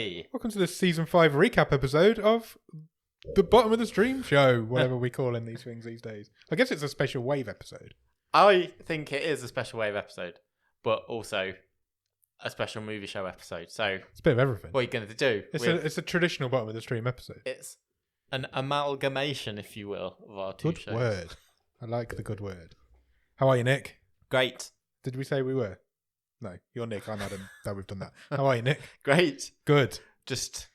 Hey! Welcome to the season 5 recap episode of the Bottom of the Stream show, whatever we call in these things these days. I guess it's a special wave episode. I think it is a special wave episode, but also a special movie show episode. So It's a bit of everything. what are you going to do? It's a traditional Bottom of the Stream episode. It's an amalgamation, if you will, of our two Good shows. word. I like the good word. How are you, Nick? Great. Did we say we were? No, you're Nick. I'm Adam. No, we've done that. How are you, Nick? Great. Good. Just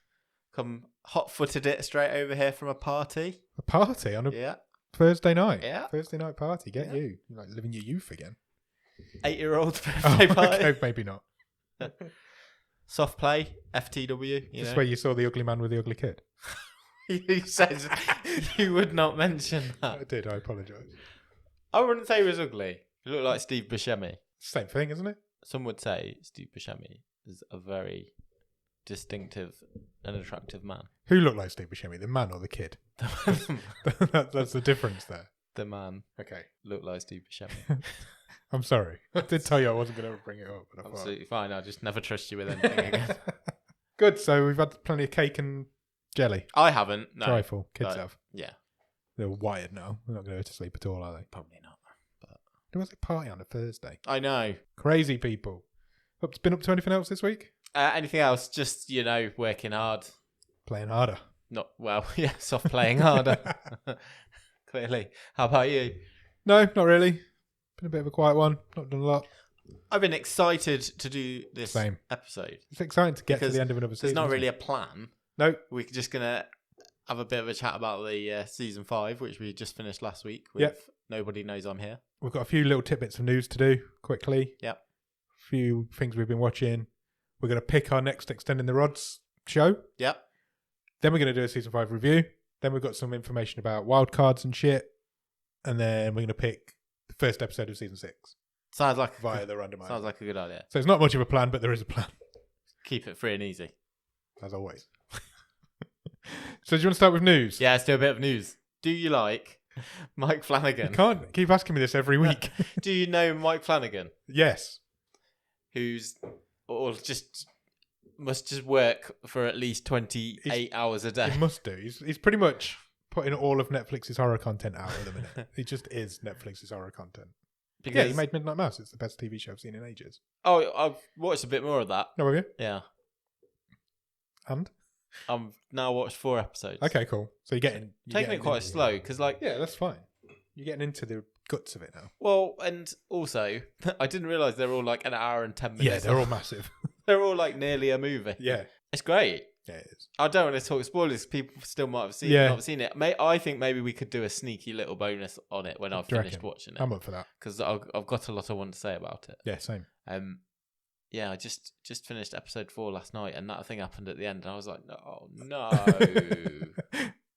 come hot-footed it straight over here from a party. A party on a Yeah. Thursday night. Yeah. Thursday night party. Get Yeah. you. You're like living your youth again. 8-year-old birthday party. Okay, maybe not. Soft play, FTW. Is this where you saw the ugly man with the ugly kid? You said you would not mention that. I did. I apologise. I wouldn't say he was ugly. He looked like Steve Buscemi. Same thing, isn't it? Some would say Steve Buscemi is a very distinctive and attractive man. Who looked like Steve Buscemi, the man or the kid? That's the difference there. The man Okay. looked like Steve Buscemi. I'm sorry. I did tell you I wasn't going to bring it up. But I thought... Absolutely fine. I'll just never trust you with anything again. Good. So we've had plenty of cake and jelly. I haven't. No. Trifle. Kids No. have. Yeah. They're wired now. They're not going to go to sleep at all, are they? Probably not. There was a party on a Thursday. I know. Crazy people. Been up to anything else this week? Anything else? Just, working hard. Playing harder. Not, well, yeah, soft playing harder. Clearly. How about you? No, not really. Been a bit of a quiet one. Not done a lot. I've been excited to do this Same. episode. It's exciting to get Because to the end of another season. There's not isn't really it? a plan. No. We're just going to have a bit of a chat about the season 5, which we just finished last week with Yep. Nobody Knows I'm Here. We've got a few little tidbits of news to do quickly. Yep. A few things we've been watching. We're going to pick our next Extending the Rods show. Yep. Then we're going to do a season 5 review. Then we've got some information about wildcards and shit. And then we're going to pick the first episode of season 6 Sounds like via the randomizer. sounds like a good idea. So it's not much of a plan, but there is a plan, Keep it free and easy. as always. So do you want to start with news? Yeah, let's do a bit of news. Do you like Mike You Flanagan? can't keep asking me this every week. Do you know Mike Flanagan? Yes. Who's or just must just work for at least 28 hours a day. He must do. He's pretty much putting all of Netflix's horror content out at the minute. He just is Netflix's horror content. Because, Yeah, he made Midnight Mouse. It's the best TV show I've seen in ages. Oh, I've watched a bit more of that. No, have you? Yeah. And? I've now watched 4 episodes. Okay, cool. So you're getting Taking it quite slow because, Yeah, that's fine. You're getting into the guts of it now. well, and also, I didn't realise they're all like an hour and 10 minutes. Yeah, they're all massive. They're all like nearly a movie. Yeah. It's great. Yeah, it is. I don't want to talk spoilers. People still might have seen Yeah. not seen it. I think maybe we could do a sneaky little bonus on it when I've Do you finished reckon? watching it I'm up for that. because I've got a lot I want to say about it. Yeah, same. Yeah, I just finished episode 4 last night, and that thing happened at the end, and I was like, oh no,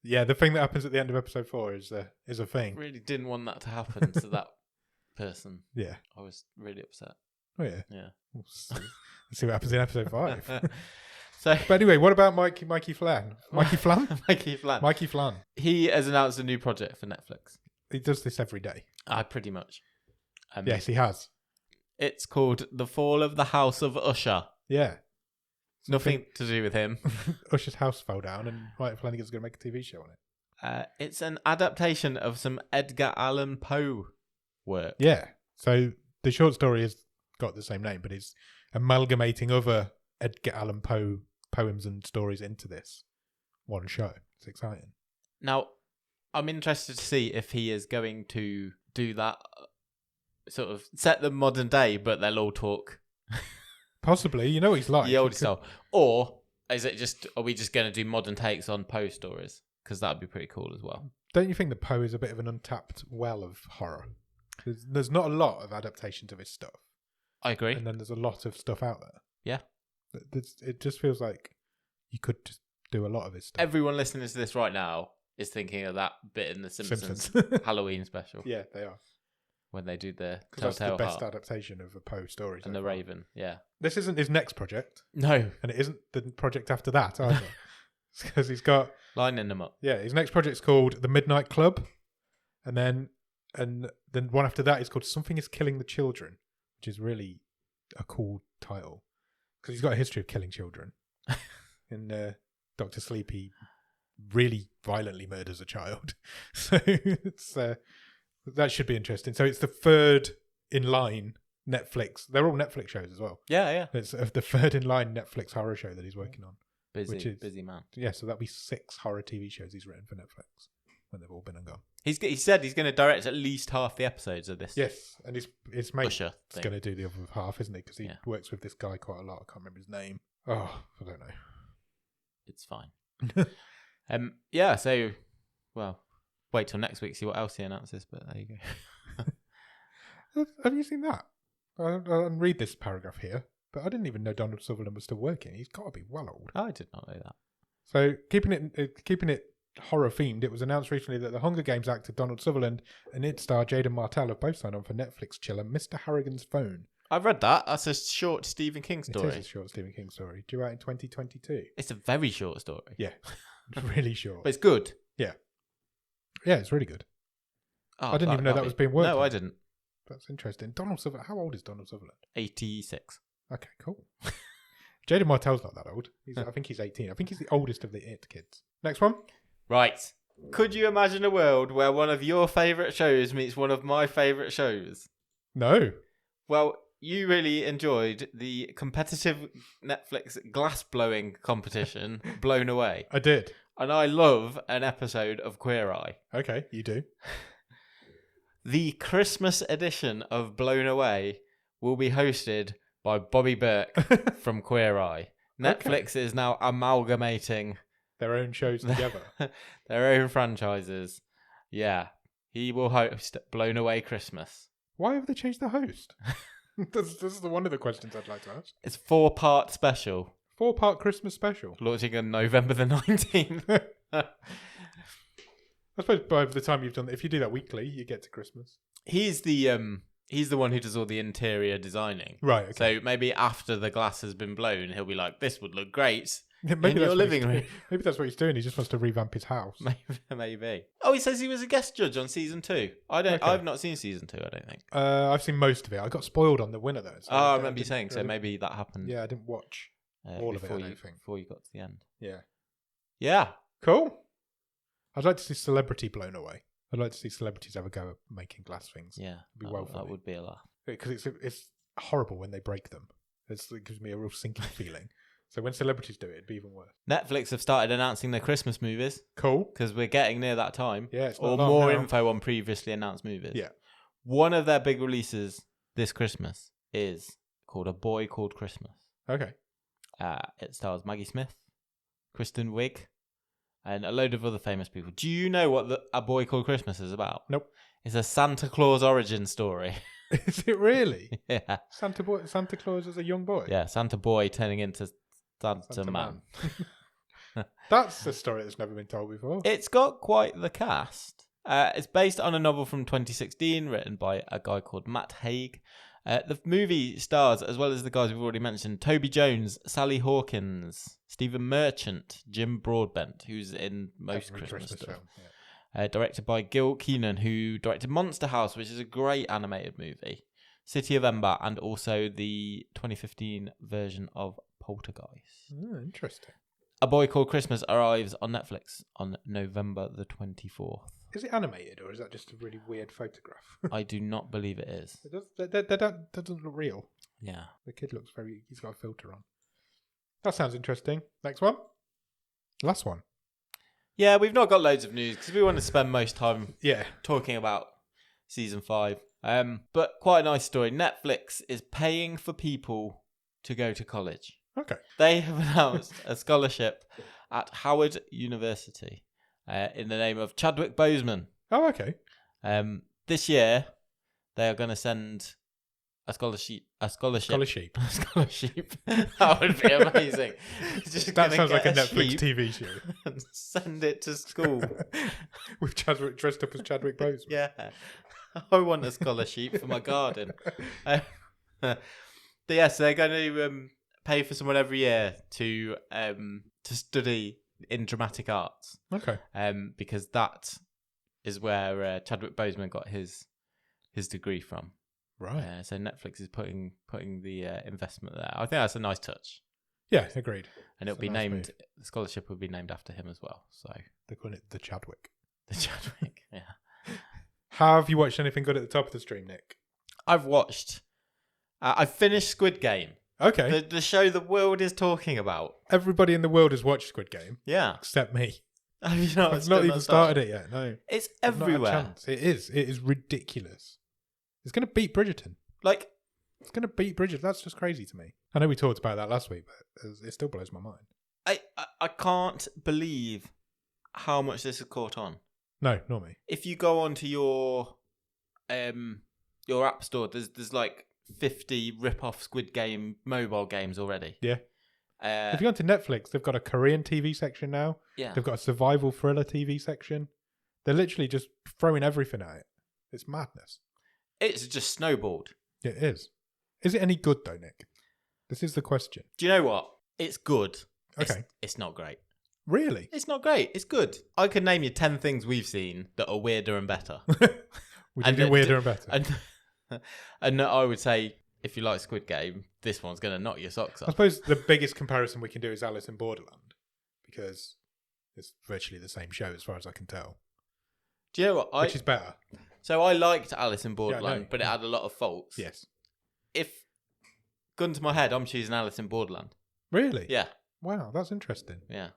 Yeah, the thing that happens at the end of episode 4 is a thing. really didn't want that to happen to that person. Yeah. I was really upset. Oh, yeah. Yeah. Let's see what happens in episode 5. So But anyway, what about Mikey Flan? Mikey Flan? Mikey Flan. Mikey Flan. He has announced a new project for Netflix. He does this every day. Pretty much. Yes, he has. It's called The Fall of the House of Usher. Yeah. Nothing to do with him. Usher's house fell down and Mike Flanagan's going to make a TV show on it. It's an adaptation of some Edgar Allan Poe work. Yeah. So the short story has got the same name, but it's amalgamating other Edgar Allan Poe poems and stories into this one show. It's exciting. Now, I'm interested to see if he is going to do that, sort of set them modern day, but they'll all talk Possibly. You know what he's like. the old style. Or are we just going to do modern takes on Poe stories? Because that would be pretty cool as well. Don't you think that Poe is a bit of an untapped well of horror? There's not a lot of adaptation to his stuff. I agree. And then there's a lot of stuff out there. Yeah. It just feels like you could just do a lot of his stuff. Everyone listening to this right now is thinking of that bit in the Simpsons Halloween special. Yeah, they are. When they do the Because that's the Telltale best Heart adaptation of a Poe story. and the Raven. Yeah. This isn't his next project, No. and it isn't the project after that either. Because he's got, Lining them up. his next project's called The Midnight Club, and then one after that is called Something is Killing the Children, which is really a cool title because he's got a history of killing children. In Doctor Sleep, he really violently murders a child. So that should be interesting. So it's the third in line Netflix. They're all Netflix shows as well. Yeah. It's the third in line Netflix horror show that he's working on. Busy man. Yeah, so that'll be 6 horror TV shows he's written for Netflix when they've all been and gone. He said he's going to direct at least half the episodes of this. Yes, and his mate Usher is going to do the other half, isn't he? Because he works with this guy quite a lot. I can't remember his name. Oh, I don't know. It's fine. Yeah, so, well, wait till next week, see what else he announces, but there you go. Have you seen that? I'll read this paragraph here, but I didn't even know Donald Sutherland was still working. He's got to be well old. I did not know that. So, keeping it horror themed, it was announced recently that the Hunger Games actor Donald Sutherland and its star Jaden Martell have both signed on for Netflix chiller Mr. Harrigan's Phone. I've read that. That's a short Stephen King story. It is a short Stephen King story, due out in 2022. It's a very short story. Yeah, really short. But it's good. Yeah, it's really good. Oh, I didn't even know that was being worked on. No, I didn't. That's interesting. Donald Sutherland. How old is Donald Sutherland? 86. Okay, cool. Jaden Martell's not that old. I think he's 18. I think he's the oldest of the It kids. Next one. Right. Could you imagine a world where one of your favourite shows meets one of my favourite shows? No. Well, you really enjoyed the competitive Netflix glass blowing competition, Blown Away. I did. And I love an episode of Queer Eye. Okay, you do. The Christmas edition of Blown Away will be hosted by Bobby Burke from Queer Eye. Netflix is now amalgamating their own shows together. Their own franchises. Yeah. He will host Blown Away Christmas. Why have they changed the host? This is one of the questions I'd like to ask. It's 4-part special. 4-part Christmas special. Launching on November the 19th. I suppose by the time you've done, if you do that weekly, you get to Christmas. He's the one who does all the interior designing. Right. Okay. So maybe after the glass has been blown, he'll be like, "This would look great maybe in your living room." Maybe that's what he's doing. He just wants to revamp his house. Maybe. Oh, he says he was a guest judge on season 2. I've not seen season 2. I don't think. I've seen most of it. I got spoiled on the winner though. So I remember you saying so. Maybe that happened. Yeah, I didn't watch all of it. I don't think before you got to the end. Yeah. Yeah. Cool. I'd like to see celebrity blown away. I'd like to see celebrities have a go at making glass things. Yeah, that would be a laugh. Because it's horrible when they break them. It gives me a real sinking feeling. So when celebrities do it, it'd be even worse. Netflix have started announcing their Christmas movies. Cool. Because we're getting near that time. Yeah, it's or more info on previously announced movies. Yeah. One of their big releases this Christmas is called A Boy Called Christmas. Okay. It stars Maggie Smith, Kristen Wiig, and a load of other famous people. Do you know what A Boy Called Christmas is about? Nope. It's a Santa Claus origin story. Is it really? Yeah. Santa Claus as a young boy? Yeah, Santa Boy turning into Santa Man. That's a story that's never been told before. It's got quite the cast. It's based on a novel from 2016 written by a guy called Matt Haig. The movie stars, as well as the guys we've already mentioned, Toby Jones, Sally Hawkins, Stephen Merchant, Jim Broadbent, who's in most Christmas stuff. Film, yeah. Directed by Gil Keenan, who directed Monster House, which is a great animated movie, City of Ember, and also the 2015 version of Poltergeist. Oh, interesting. A Boy Called Christmas arrives on Netflix on November the 24th. Is it animated or is that just a really weird photograph? I do not believe it is. That doesn't look real. Yeah. The kid looks he's got a filter on. That sounds interesting. Next one. Last one. Yeah, we've not got loads of news because we want to spend most time talking about season 5. But quite a nice story. Netflix is paying for people to go to college. Okay. They have announced a scholarship at Howard University in the name of Chadwick Boseman. Oh, okay. This year, they are going to send a scholarship. Scholarship. That would be amazing. That sounds like a Netflix TV show. And send it to school. With Chadwick dressed up as Chadwick Boseman. Yeah. I want a scholarship for my garden. But yes, they're going to pay for someone every year to study in dramatic arts. Okay. Because that is where Chadwick Boseman got his degree from. Right. So Netflix is putting the investment there. I think that's a nice touch. Yeah, agreed. And it'll It's a be nice named. move. The scholarship will be named after him as well. So They're calling it the Chadwick. the Chadwick. Yeah. Have you watched anything good at the top of the stream, Nick? I've watched. I've finished Squid Game. Okay. The show the world is talking about. Everybody in the world has watched Squid Game, Yeah. except me. Have you not? I've not even started it yet. No, It's I've not had a everywhere. chance. It is. It is ridiculous. It's going to beat Bridgerton. Like, It's going to beat Bridgerton. That's just crazy to me. I know we talked about that last week, but it still blows my mind. I can't believe how much this has caught on. No, not me. If you go onto your app store, there's like 50 rip-off Squid Game mobile games already. Yeah. If you go onto Netflix, they've got a Korean TV section now. Yeah. They've got a survival thriller TV section. They're literally just throwing everything at it. It's madness. It's just snowballed. It is. Is it any good though, Nick? This is the question. Do you know what? It's good. Okay. It's not great. Really? It's not great. It's good. I could name you 10 things we've seen that are weirder and better. We can do weirder and better. And I would say, if you like Squid Game, this one's going to knock your socks I off. suppose the biggest comparison we can do is Alice in Borderland, because it's virtually the same show as far as I can tell. Do you know what? Which is better. So I liked Alice in Yeah, I Borderland, know. but it had a lot of faults. Yes. If gun to my head, I'm choosing Alice in Borderland. Really? Yeah, Wow, that's interesting. yeah.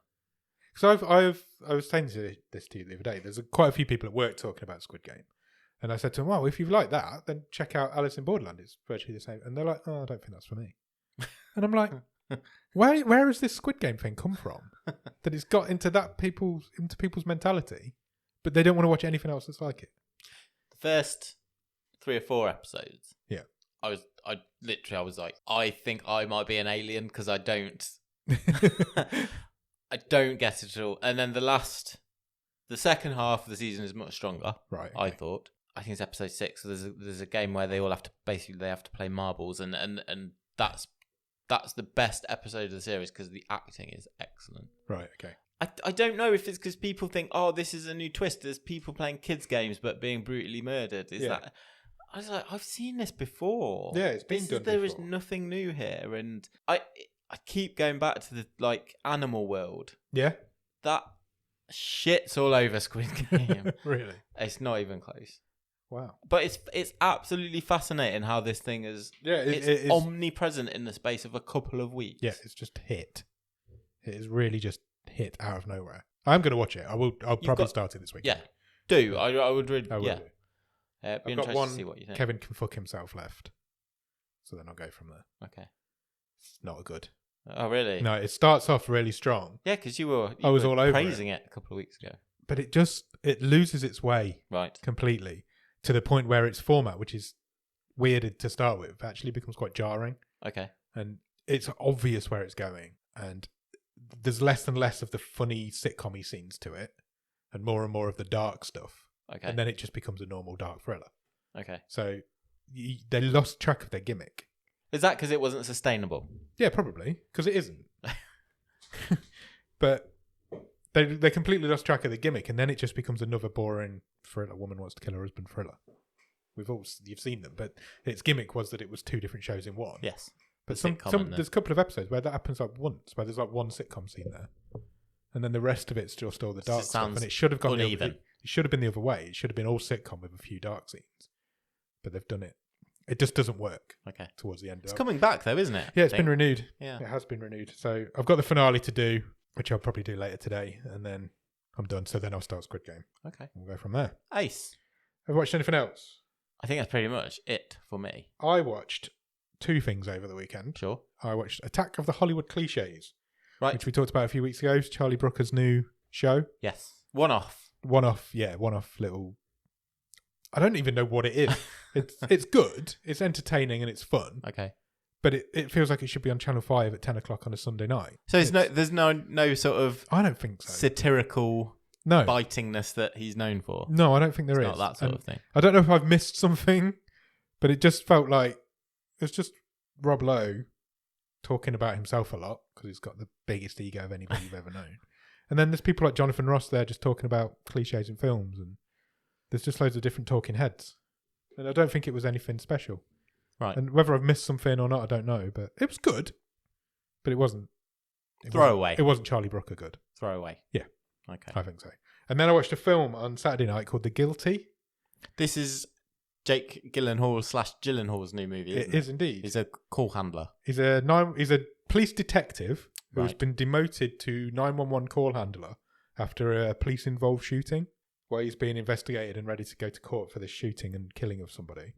So I was saying this to you the other day. There's quite a few people at work talking about Squid Game, and I said to them, "Well, if you've liked that, then check out Alice in Borderland. It's virtually the same." And they're like, "Oh, I don't think that's for me." And I'm like, "Where has this Squid Game thing come from? That it's got into people's mentality, but they don't want to watch anything else that's like it." The first 3 or 4 episodes. Yeah. I was like, I think I might be an alien because I don't get it at all. And then the second half of the season is much stronger. Right. I thought. I think it's episode 6. So there's a game where they all have to play marbles, and that's the best episode of the series because the acting is excellent. Right. Okay. I don't know if it's because people think, oh, this is a new twist. There's people playing kids games but being brutally murdered. Is that? I was like, I've seen this before. Yeah, it's been done There before. is nothing new here, and I keep going back to the animal world. Yeah. That shit's all over Squid Game. Really. It's not even close. Wow. But it's absolutely fascinating how this thing is. Yeah. It's it is. omnipresent in the space of a couple of weeks. Yeah, it's just hit. It is really just hit out of nowhere. I'm going to watch it. I'll probably start it this week. Yeah. Do I would really? I will Yeah. do. Be I've got interested one to see what you think. Kevin can fuck himself left. So then I'll go from there. Okay. It's not good. Oh really? No, it starts off really strong, Yeah, because you were I was all over praising it a couple of weeks ago. but it loses its way Right. completely to the point where its format, which is weird to start with, actually becomes quite jarring. Okay. And it's obvious where it's going. And there's less and less of the funny sitcom-y scenes to it and more of the dark stuff. Okay. And then it just becomes a normal dark thriller. Okay. So they lost track of their gimmick. Is that because it wasn't sustainable? Yeah, probably, because it isn't. But they completely lost track of the gimmick, and then it just becomes another boring thriller. Woman wants to kill her husband thriller. You've seen them, but its gimmick was that it was 2 different shows in one. Yes. But The sitcom and there's a couple of episodes where that happens like once, where there's like one sitcom scene there, and then the rest of it's just all the dark stuff. sounds And it should have gone uneven. It should have been the other way. It should have been all sitcom with a few dark scenes, but they've done it. It just doesn't work Okay. towards the end. It's coming back though, isn't it? Yeah, it's I been think? renewed. Yeah. It has been renewed. So I've got the finale to do, which I'll probably do later today, and then I'm done. So then I'll start Squid Game. Okay. We'll go from there. Ace. Have you watched anything else? I think that's pretty much it for me. I watched 2 things over the weekend. Sure. I watched Attack of the Hollywood Cliches, Right. which we talked about a few weeks ago. It's Charlie Brooker's new show. Yes. One off. One-off little... I don't even know what it is. It's good. It's entertaining and it's fun. Okay. But it feels like it should be on Channel 5 at 10 o'clock on a Sunday night. So there's no sort of I don't think so. satirical No. bitingness that he's known for. No, I don't think there It's is. not that sort And of thing. I don't know if I've missed something, but it just felt like it's just Rob Lowe talking about himself a lot because he's got the biggest ego of anybody you've ever known. And then there's people like Jonathan Ross there just talking about cliches in films, and there's just loads of different talking heads. And I don't think it was anything special. Right. And whether I've missed something or not, I don't know. But it was good, but it wasn't Throwaway. It wasn't Charlie Brooker good. Throwaway. Yeah. Okay. I think so. And then I watched a film on Saturday night called The Guilty. This is Jake Gyllenhaal / Gyllenhaal's new movie, isn't it? It is indeed. He's a call handler. He's a police detective who has been demoted to 911 call handler after a police-involved shooting, where he's being investigated and ready to go to court for this shooting and killing of somebody.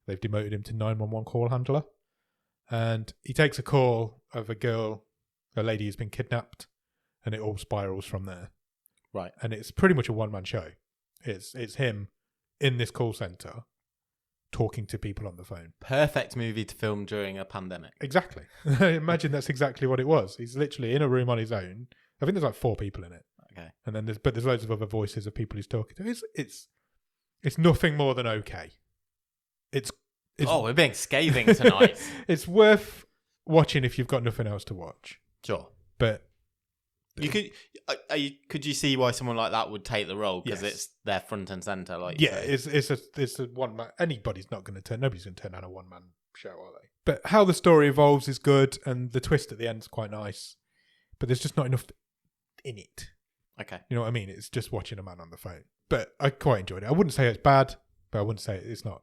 They've demoted him to 911 call handler. And he takes a call of a lady who's been kidnapped, and it all spirals from there. Right. And it's pretty much a one-man show. It's him in this call centre talking to people on the phone. Perfect movie to film during a pandemic. Exactly. Imagine that's exactly what it was. He's literally in a room on his own. I think there's like 4 people in it. Okay. And then there's loads of other voices of people he's talking to. It's nothing more than okay. It's we're being scathing tonight. It's worth watching if you've got nothing else to watch. Sure. But could you see why someone like that would take the role, because Yes. it's their front and center? Like, yeah, it's a one man. Nobody's going to turn down a one man show, are they? But how the story evolves is good, and the twist at the end is quite nice. But there's just not enough in it. Okay. You know what I mean? It's just watching a man on the phone. But I quite enjoyed it. I wouldn't say it's bad, but I wouldn't say it's not.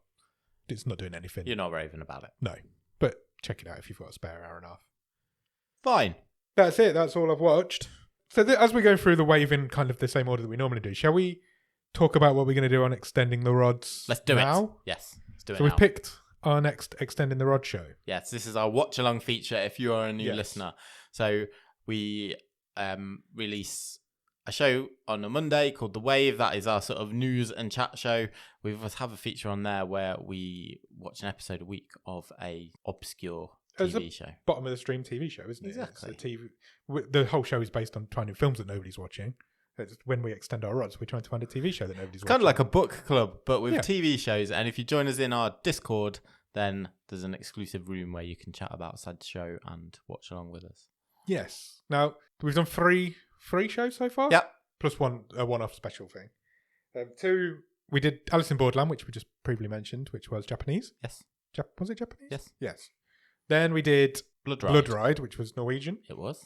It's not doing anything. You're not raving about it. No. But check it out if you've got a spare hour and a half. Fine. That's it. That's all I've watched. So as we go through the wave in kind of the same order that we normally do, shall we talk about what we're going to do on Extending the Rods? Let's do now? it. Yes. Let's do it So now. we've picked our next Extending the Rod show. Yes, this is our watch-along feature if you are a new Yes. listener. So we release a show on a Monday called The Wave. That is our sort of news and chat show. We have a feature on there where we watch an episode a week of a obscure TV show. Bottom of the stream TV show, isn't it? Exactly. It's a the whole show is based on finding films that nobody's watching. It's when we extend our rods, we're trying to find a TV show that nobody's watching. Kind of like a book club, but with Yeah. TV shows. And if you join us in our Discord, then there's an exclusive room where you can chat about said show and watch along with us. Yes. Now, we've done three shows so far. Yep. Plus a one-off special thing. 2, we did Alice in Borderland, which we just previously mentioned, which was Japanese. Yes. Was it Japanese? Yes. Yes. Then we did Blood Ride. Blood Ride, which was Norwegian. It was.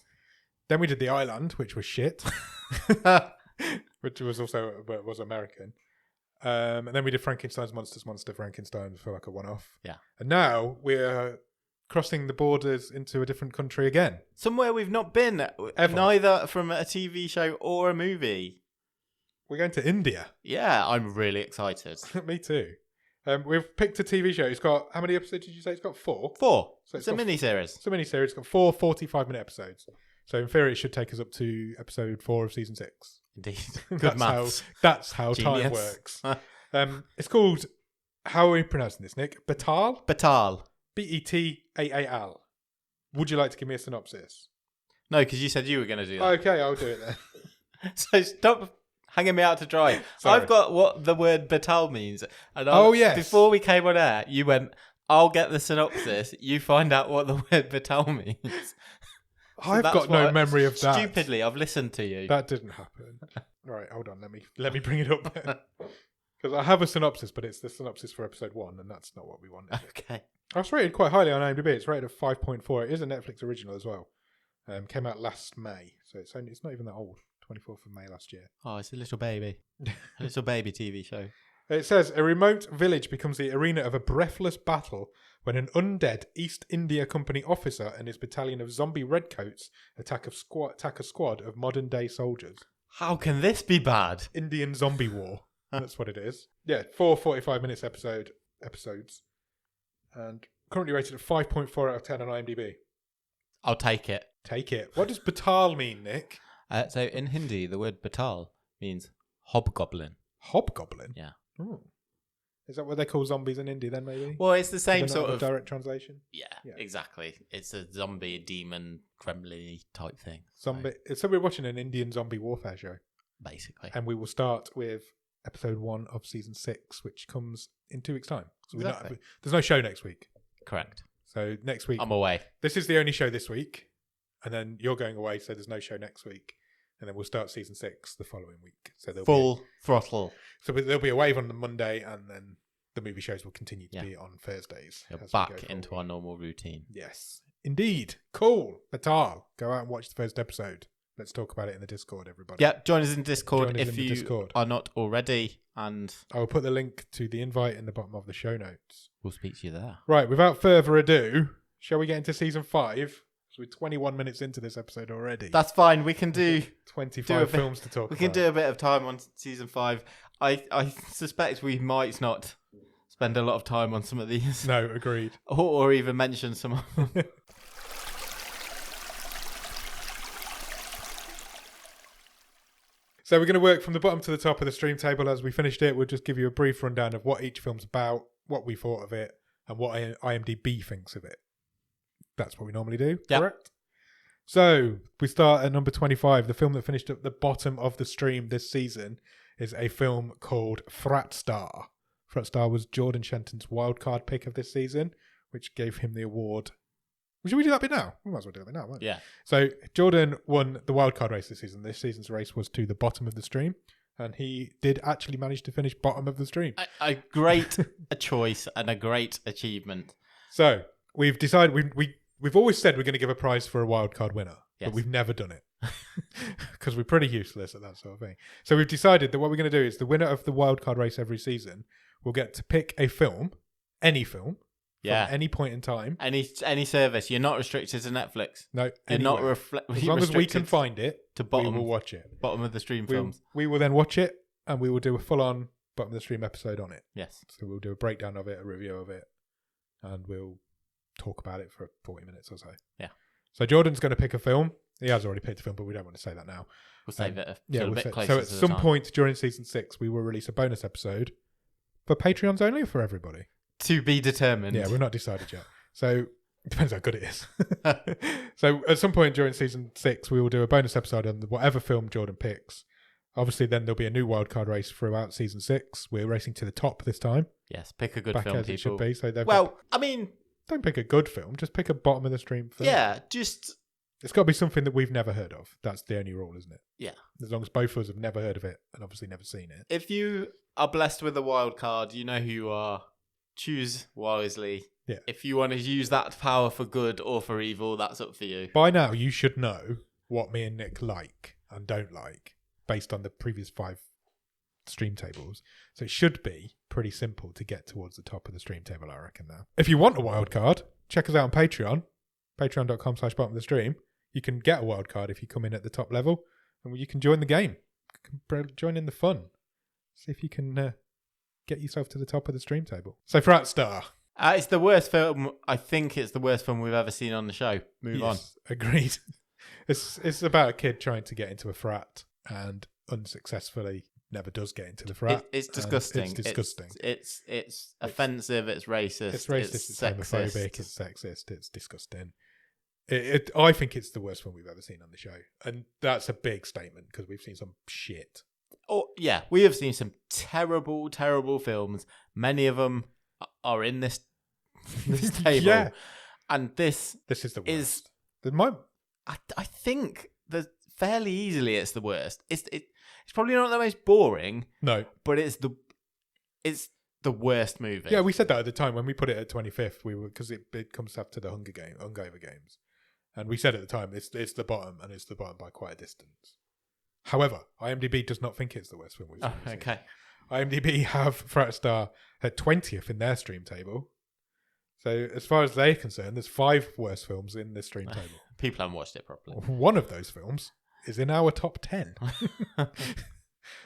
Then we did The Island, which was shit, which was American. And then we did Frankenstein's Monster Frankenstein for like a one-off. Yeah. And now we're crossing the borders into a different country again. Somewhere we've not been, Ever. neither from a TV show or a movie. We're going to India. Yeah, I'm really excited. Me too. We've picked a TV show. It's got, how many episodes did you say? It's got 4. 4. So It's a mini-series. It's a mini-series. It's got 4 45-minute episodes. So in theory, it should take us up to episode 4 of season 6. Indeed. Good maths. That's how time Genius. works. It's called, how are we pronouncing this, Nick? Betal? Batal. Betaal. Would you like to give me a synopsis? No, because you said you were going to do that. Okay, I'll do it then. So stop hanging me out to dry. Sorry. I've got what the word batal means. And Yes. Before we came on air, you went, I'll get the synopsis. You find out what the word batal means. I've got no memory of that. Stupidly, I've listened to you. That didn't happen. Right, hold on. Let me bring it up. Because I have a synopsis, but it's the synopsis for episode 1, and that's not what we wanted. Okay. I was rated quite highly on IMDb. It's rated at 5.4. It is a Netflix original as well. Came out last May, so it's not even that old. 24th of May last year. Oh, it's a little baby. A little baby TV show. It says, a remote village becomes the arena of a breathless battle when an undead East India Company officer and his battalion of zombie redcoats attack a squad of modern-day soldiers. How can this be bad? Indian zombie war. That's what it is. Yeah, 4 45-minute episodes. And currently rated at 5.4 out of 10 on IMDb. I'll take it. Take it. What does batal mean, Nick? So in Hindi, the word batal means hobgoblin. Hobgoblin? Yeah. Oh. Is that what they call zombies in India then, maybe? Well, it's the Is same there not sort a of... direct translation? Yeah, Yeah. exactly. It's a zombie, demon, gremlin type thing. Zombie. So we're watching an Indian zombie warfare show. Basically. And we will start with episode 1 of season 6, which comes in 2 weeks' time. So Exactly. there's no show next week. Correct. So next week, I'm away. this is the only show this week. And then you're going away, so there's no show next week. And then we'll start season 6 the following week. So there'll Full throttle. there'll be a wave on the Monday, and then the movie shows will continue to Yeah. be on Thursdays. We're as we back go into forward. our normal routine. Yes, Indeed. Cool. Batal. Go out and watch the first episode. Let's talk about it in the Discord, everybody. Yep, join us in Discord Join us if in the you Discord. are not already, and I will put the link to the invite in the bottom of the show notes. we'll speak to you there. Right, without further ado, shall we get into season 5? So we're 21 minutes into this episode already. That's fine. We can do 25 films to talk about. We can do a bit of time on season 5. I suspect we might not spend a lot of time on some of these. No, agreed. Or even mention some of them. So we're going to work from the bottom to the top of the stream table. As we finished it, we'll just give you a brief rundown of what each film's about, what we thought of it, and what IMDb thinks of it. That's what we normally do, correct? So we start at number 25. The film that finished at the bottom of the stream this season is a film called Frat Star. Frat Star was Jordan Shenton's wildcard pick of this season, which gave him the award. Should we do that bit now? We might as well do that bit now, won't we? Yeah. So Jordan won the wildcard race this season. This season's race was to the bottom of the stream, and he did actually manage to finish bottom of the stream. A great choice and a great achievement. So we've decided we've always said we're going to give a prize for a wildcard winner, Yes. but we've never done it because we're pretty useless at that sort of thing. So we've decided that what we're going to do is the winner of the wildcard race every season will get to pick a film, any film, Yeah. from any point in time. Any service. You're not restricted to Netflix. No, You're anywhere. not As long as we can find it, to we will watch it. bottom of the stream films. We will then watch it, and we will do a full-on bottom of the stream episode on it. Yes. So we'll do a breakdown of it, a review of it, and we'll talk about it for 40 minutes or so. Yeah. So Jordan's going to pick a film. He has already picked a film, but we don't want to say that now. We'll save it Yeah, a we'll bit say- closer so to at the some time. point during season 6, we will release a bonus episode for Patreons only or for everybody. To be determined. Yeah, we're not decided yet. So it depends how good it is. So at some point during season 6, we will do a bonus episode on whatever film Jordan picks. Obviously, then there'll be a new wildcard race throughout season 6. We're racing to the top this time, Yes, pick a good back film, as it should people. be. So Well, I mean, don't pick a good film. Just pick a bottom of the stream film. yeah, just... It's got to be something that we've never heard of. That's the only rule, isn't it? Yeah. As long as both of us have never heard of it and obviously never seen it. If you are blessed with a wild card, you know who you are. Choose wisely. Yeah. If you want to use that power for good or for evil, that's up for you. By now, you should know what me and Nick like and don't like based on the previous 5 stream tables. So it should be pretty simple to get towards the top of the stream table, I reckon now. If you want a wild card, check us out on Patreon, patreon.com/bottom of the stream. You can get a wild card if you come in at the top level, and you can join the game. You can join in the fun. See if you can get yourself to the top of the stream table. So Frat Star. It's the worst film. I think it's the worst film we've ever seen on the show. Move on. Agreed. It's about a kid trying to get into a frat and unsuccessfully never does get into the frat. It's disgusting. It's disgusting. It's offensive. It's racist. It's racist. It's sexist. homophobic. It's sexist. It's disgusting. I think it's the worst film we've ever seen on the show, and that's a big statement because we've seen some shit. Oh yeah, we have seen some terrible, terrible films. Many of them are in this table. Yeah. And this is the worst. is. My I think that fairly easily it's the worst. It's probably not the most boring. No, but it's the worst movie. Yeah, we said that at the time when we put it at 25th. We were because it comes after the Hunger Games, and we said at the time it's the bottom, and it's the bottom by quite a distance. However, IMDb does not think it's the worst film we've seen. Oh, okay. IMDb have Frat Star at 20th in their stream table. So as far as they're concerned, there's 5 worst films in this stream table. People haven't watched it properly. One of those films is in our top 10.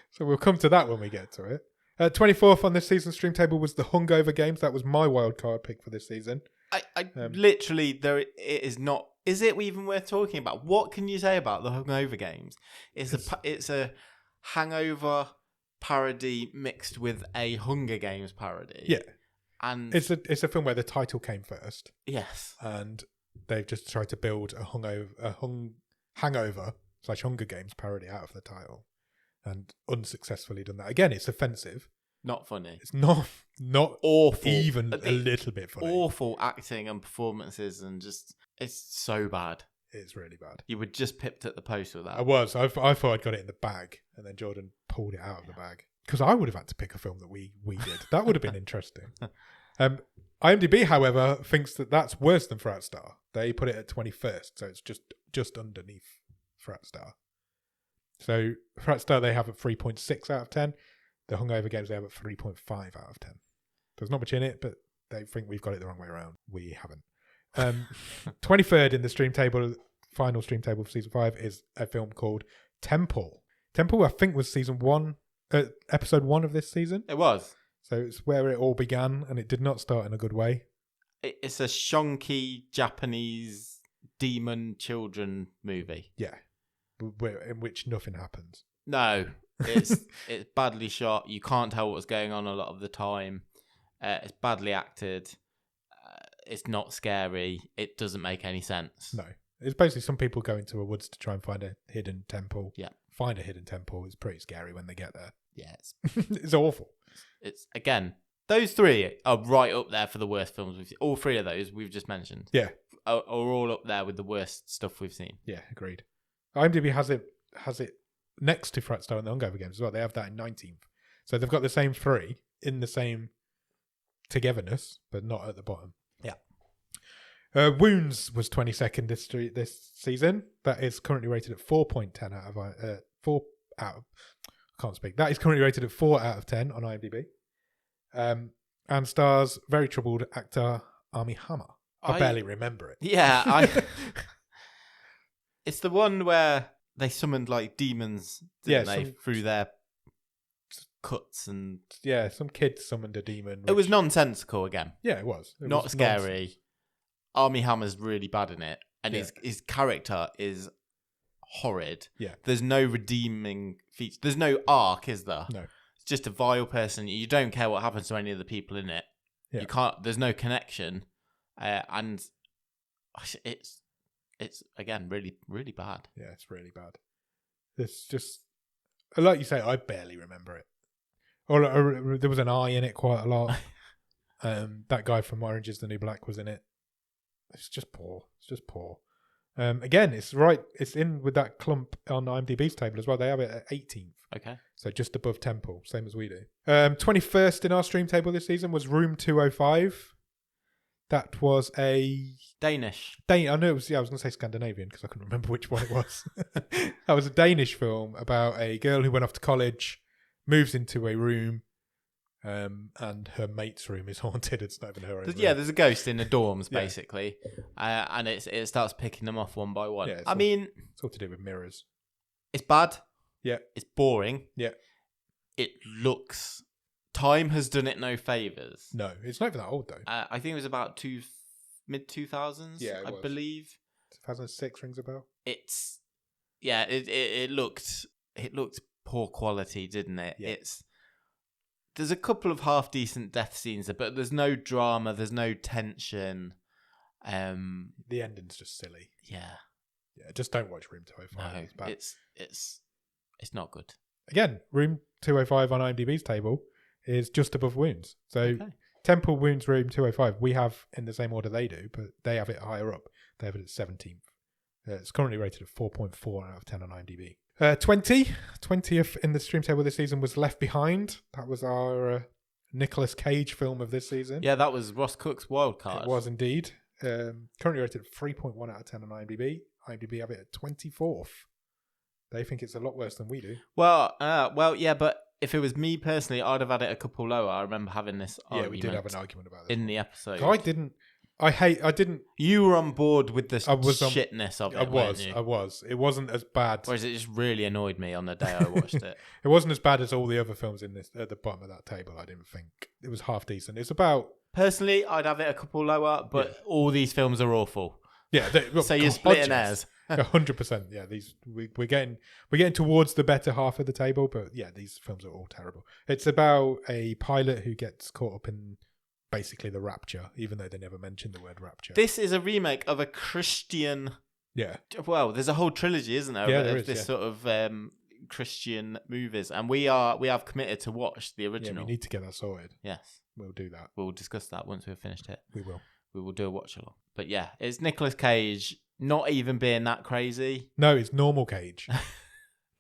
So we'll come to that when we get to it. 24th on this season's stream table was the Hungover Games. That was my wildcard pick for this season. I literally, it is not. Is it even worth talking about? What can you say about the Hungover Games? It's a hangover parody mixed with a Hunger Games parody. Yeah, and it's a film where the title came first. Yes, and they've just tried to build a hangover/Hunger Games parody out of the title, and unsuccessfully done that. Again, it's offensive. Not funny. It's not awful. Even a little bit funny. Awful acting and performances, and just it's so bad. It's really bad. You were just pipped at the post with that. I was. I thought I'd got it in the bag, and then Jordan pulled it out of the bag because I would have had to pick a film that we did. That would have been interesting. IMDb, however, thinks that that's worse than Frat Star. They put it at 21st, so it's just underneath Frat Star. So Frat Star, they have a 3.6 out of 10. The Hungover Games, they have a 3.5 out of 10. There's not much in it, but they think we've got it the wrong way around. We haven't. 23rd in the stream table, final stream table for season 5, is a film called Temple. Temple, I think, was episode 1 of this season. It was. So it's where it all began, and it did not start in a good way. It's a shonky Japanese demon children movie. Yeah, in which nothing happens. No, it's badly shot. You can't tell what's going on a lot of the time. It's badly acted. It's not scary. It doesn't make any sense. No. It's basically some people go into a woods to try and find a hidden temple. Yeah. Find a hidden temple. It's pretty scary when they get there. Yeah. It's awful. It's, again, those three are right up there for the worst films we've seen. All three of those we've just mentioned. Yeah. Are all up there with the worst stuff we've seen. Yeah, agreed. IMDb has it next to Frat Star and the Hungover Games as well. They have that in 19th. So they've got the same three in the same togetherness, but not at the bottom. Yeah. Wounds was 22nd this season. That is currently rated at 4.10 out of 4 out of, I can't speak. That is currently rated at 4 out of 10 on IMDb. And stars very troubled actor Armie Hammer. I barely remember it. Yeah, it's the one where they summoned like demons, didn't they, through their cuts and some kid summoned a demon. It was nonsensical again. Yeah, it was. Not scary. Armie Hammer's really bad in it, and his character is horrid. Yeah, there's no redeeming feature. There's no arc, is there? No, it's just a vile person. You don't care what happens to any of the people in it. Yeah. You can't. There's no connection, and it's again really really bad. Yeah, it's really bad. It's just like you say. I barely remember it. Or there was an eye in it quite a lot. That guy from Orange Is the New Black was in it. It's just poor. Again, it's right. It's in with that clump on IMDb's table as well. They have it at 18th. Okay. So just above Temple, same as we do. 21st in our stream table this season was Room 205. That was a Danish. I know it was. Yeah, I was going to say Scandinavian because I couldn't remember which one it was. That was a Danish film about a girl who went off to college, moves into a room, and her mate's room is haunted. It's not even her own room. Yeah, there's a ghost in the dorms basically, and it starts picking them off one by one. Yeah, mean, it's all to do with mirrors. It's bad. Yeah, it's boring. Yeah, it looks. Time has done it no favors. No, it's not even that old though. I think it was about mid 2000s. Yeah, I believe 2006 rings a bell. It's it looked poor quality, didn't it? Yeah. There's a couple of half decent death scenes, but there's no drama, there's no tension. The ending's just silly. Yeah, just don't watch Room 205. No, it's bad. It's not good. Again, Room 205 on IMDb's table is just above Wounds. So Temple, Wounds, Room 205 we have in the same order they do, but they have it higher up. They have it at 17th. It's currently rated at 4.4 out of 10 on IMDb. 20th in the stream table this season was Left Behind. That was our Nicolas Cage film of this season. Yeah, that was Ross Cook's wild card. It was indeed. Currently rated at 3.1 out of 10 on IMDb. IMDb have it at 24th. They think it's a lot worse than we do. Well, yeah, but if it was me personally, I'd have had it a couple lower. I remember having this argument. Yeah, we did have an argument about this in the episode. I didn't. You were on board with the shitness of it. I was. It wasn't as bad. Whereas it just really annoyed me on the day I watched it. It wasn't as bad as all the other films in this at the bottom of that table. I didn't think it was half decent. It's about. Personally, I'd have it a couple lower, but all these films are awful. Yeah, so you're splitting hairs. 100%. Yeah, we're getting towards the better half of the table, but yeah, these films are all terrible. It's about a pilot who gets caught up in basically the rapture, even though they never mentioned the word rapture. This is a remake of a Christian. Yeah. Well, there's a whole trilogy, isn't there? Yeah, of this sort of Christian movies, and we have committed to watch the original. Yeah, we need to get that sorted. Yes, we'll do that. We'll discuss that once we've finished it. We will. We will do a watch along. But yeah, it's Nicolas Cage not even being that crazy. No, it's normal Cage.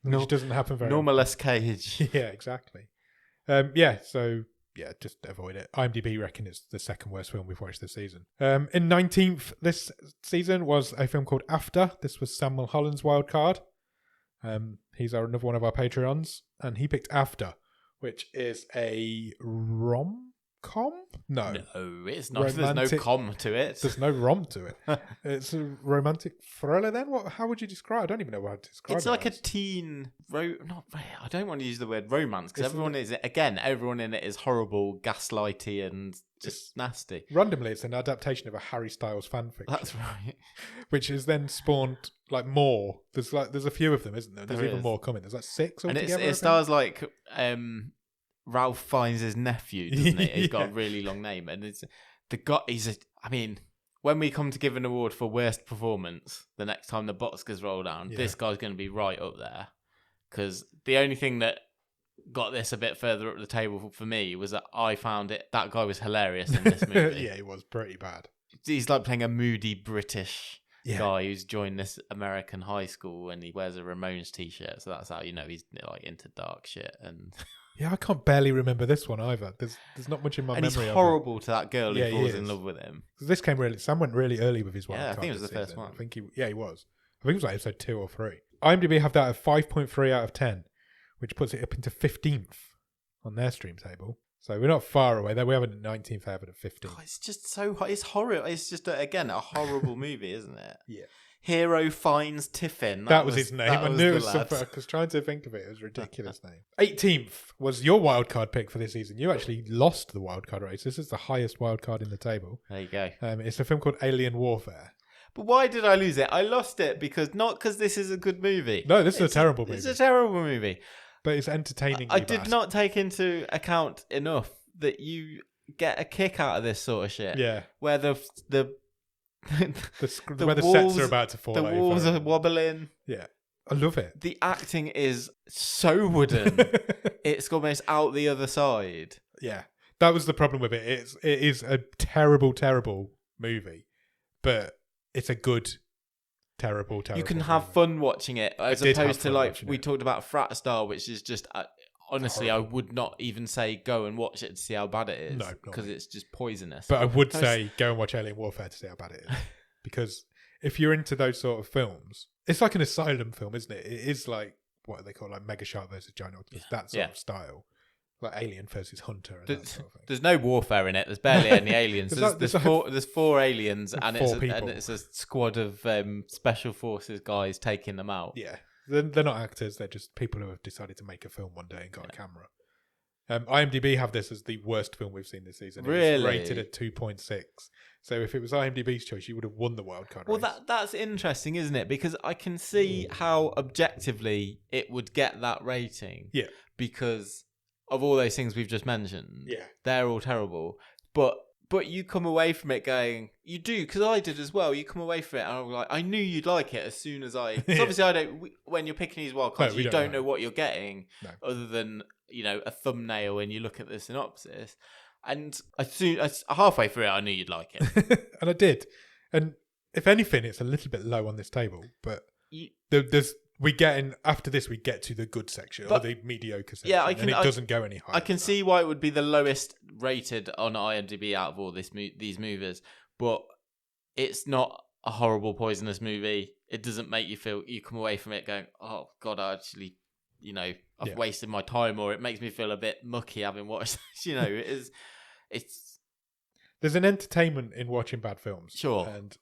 Which doesn't happen very Normalist Cage. Yeah, exactly. So yeah, just avoid it. IMDb reckon it's the second worst film we've watched this season. In 19th this season was a film called After. This was Sam Mulholland's wild card. He's another one of our Patreons, and he picked After, which is a rom-com? No, it's not. There's no com to it. There's no rom to it. It's a romantic thriller then? How would you describe it? I don't even know how to describe it. It's like a teen... I don't want to use the word romance, because everyone in it is horrible, gaslighty, and just nasty. Randomly, it's an adaptation of a Harry Styles fanfiction. That's right. Which has then spawned more. There's a few of them, isn't there? There's even more coming. There's like 6 altogether. And it stars like Ralph Fiennes' his nephew, doesn't it? He's got a really long name, and it's the guy. When we come to give an award for worst performance, the next time the Oscars roll down, this guy's going to be right up there. Because the only thing that got this a bit further up the table for me was that I found that guy was hilarious in this movie. Yeah, he was pretty bad. He's like playing a moody British guy who's joined this American high school, and he wears a Ramones t-shirt, so that's how you know he's like into dark shit. And yeah, I can't barely remember this one either. There's not much in my memory. And he's horrible to that girl who falls in love with him. This came Sam went really early with his wild card. I think it was the first one. I think he was. I think it was like episode 2 or 3. IMDb have that at 5.3 out of 10, which puts it up into 15th on their stream table. So we're not far away. We have it at 19th, I have it at 15th. Oh, it's just so hot. It's horrible. It's just, again, a horrible movie, isn't it? Yeah. Hero finds Tiffin. That was his name. I knew it was something. I was trying to think of it. It was a ridiculous name. 18th was your wildcard pick for this season. You actually lost the wildcard race. This is the highest wildcard in the table. There you go. It's a film called Alien Warfare. But why did I lose it? I lost it not because this is a good movie. No, this is a terrible movie. It's a terrible movie. But it's entertaining. I did not take into account enough that you get a kick out of this sort of shit. Yeah. Where the where the sets are about to fall over. The walls are wobbling. Yeah. I love it. The acting is so wooden. It's almost out the other side. Yeah. That was the problem with it. It is a terrible, terrible movie. But it's a good, terrible You can have movie. fun watching it, as opposed to like we talked about Frat Star, which is just honestly, I would not even say go and watch it to see how bad it is, because it's just poisonous. But I would say go and watch Alien Warfare to see how bad it is, because if you're into those sort of films, it's like an asylum film, isn't it? It is like what they call like Mega Shark versus Giant Octopus, that sort of style. Like Alien versus Hunter. And that sort of thing. There's no warfare in it. There's barely any aliens. There's 4 aliens, and it's a squad of special forces guys taking them out. Yeah, they're not actors. They're just people who have decided to make a film one day and got a camera. IMDb have this as the worst film we've seen this season. Really? It's rated at 2.6. So if it was IMDb's choice, you would have won the wildcard race. Well, that's interesting, isn't it? Because I can see how objectively it would get that rating. Yeah. Because of all those things we've just mentioned. Yeah. They're all terrible. But you come away from it going, you do, because I did as well. You come away from it and I'm like, I knew you'd like it as soon as I... Cause obviously, when you're picking these wildcards, you don't know what you're getting other than, a thumbnail and you look at the synopsis. And halfway through it, I knew you'd like it. And I did. And if anything, it's a little bit low on this table. But after this, we get to the good section, or the mediocre section, and it doesn't go any higher. I can see why it would be the lowest rated on IMDb out of all these movies, but it's not a horrible, poisonous movie. It doesn't make you come away from it going, oh, God, I actually, I've wasted my time, or it makes me feel a bit mucky having watched this. There's an entertainment in watching bad films. Sure. And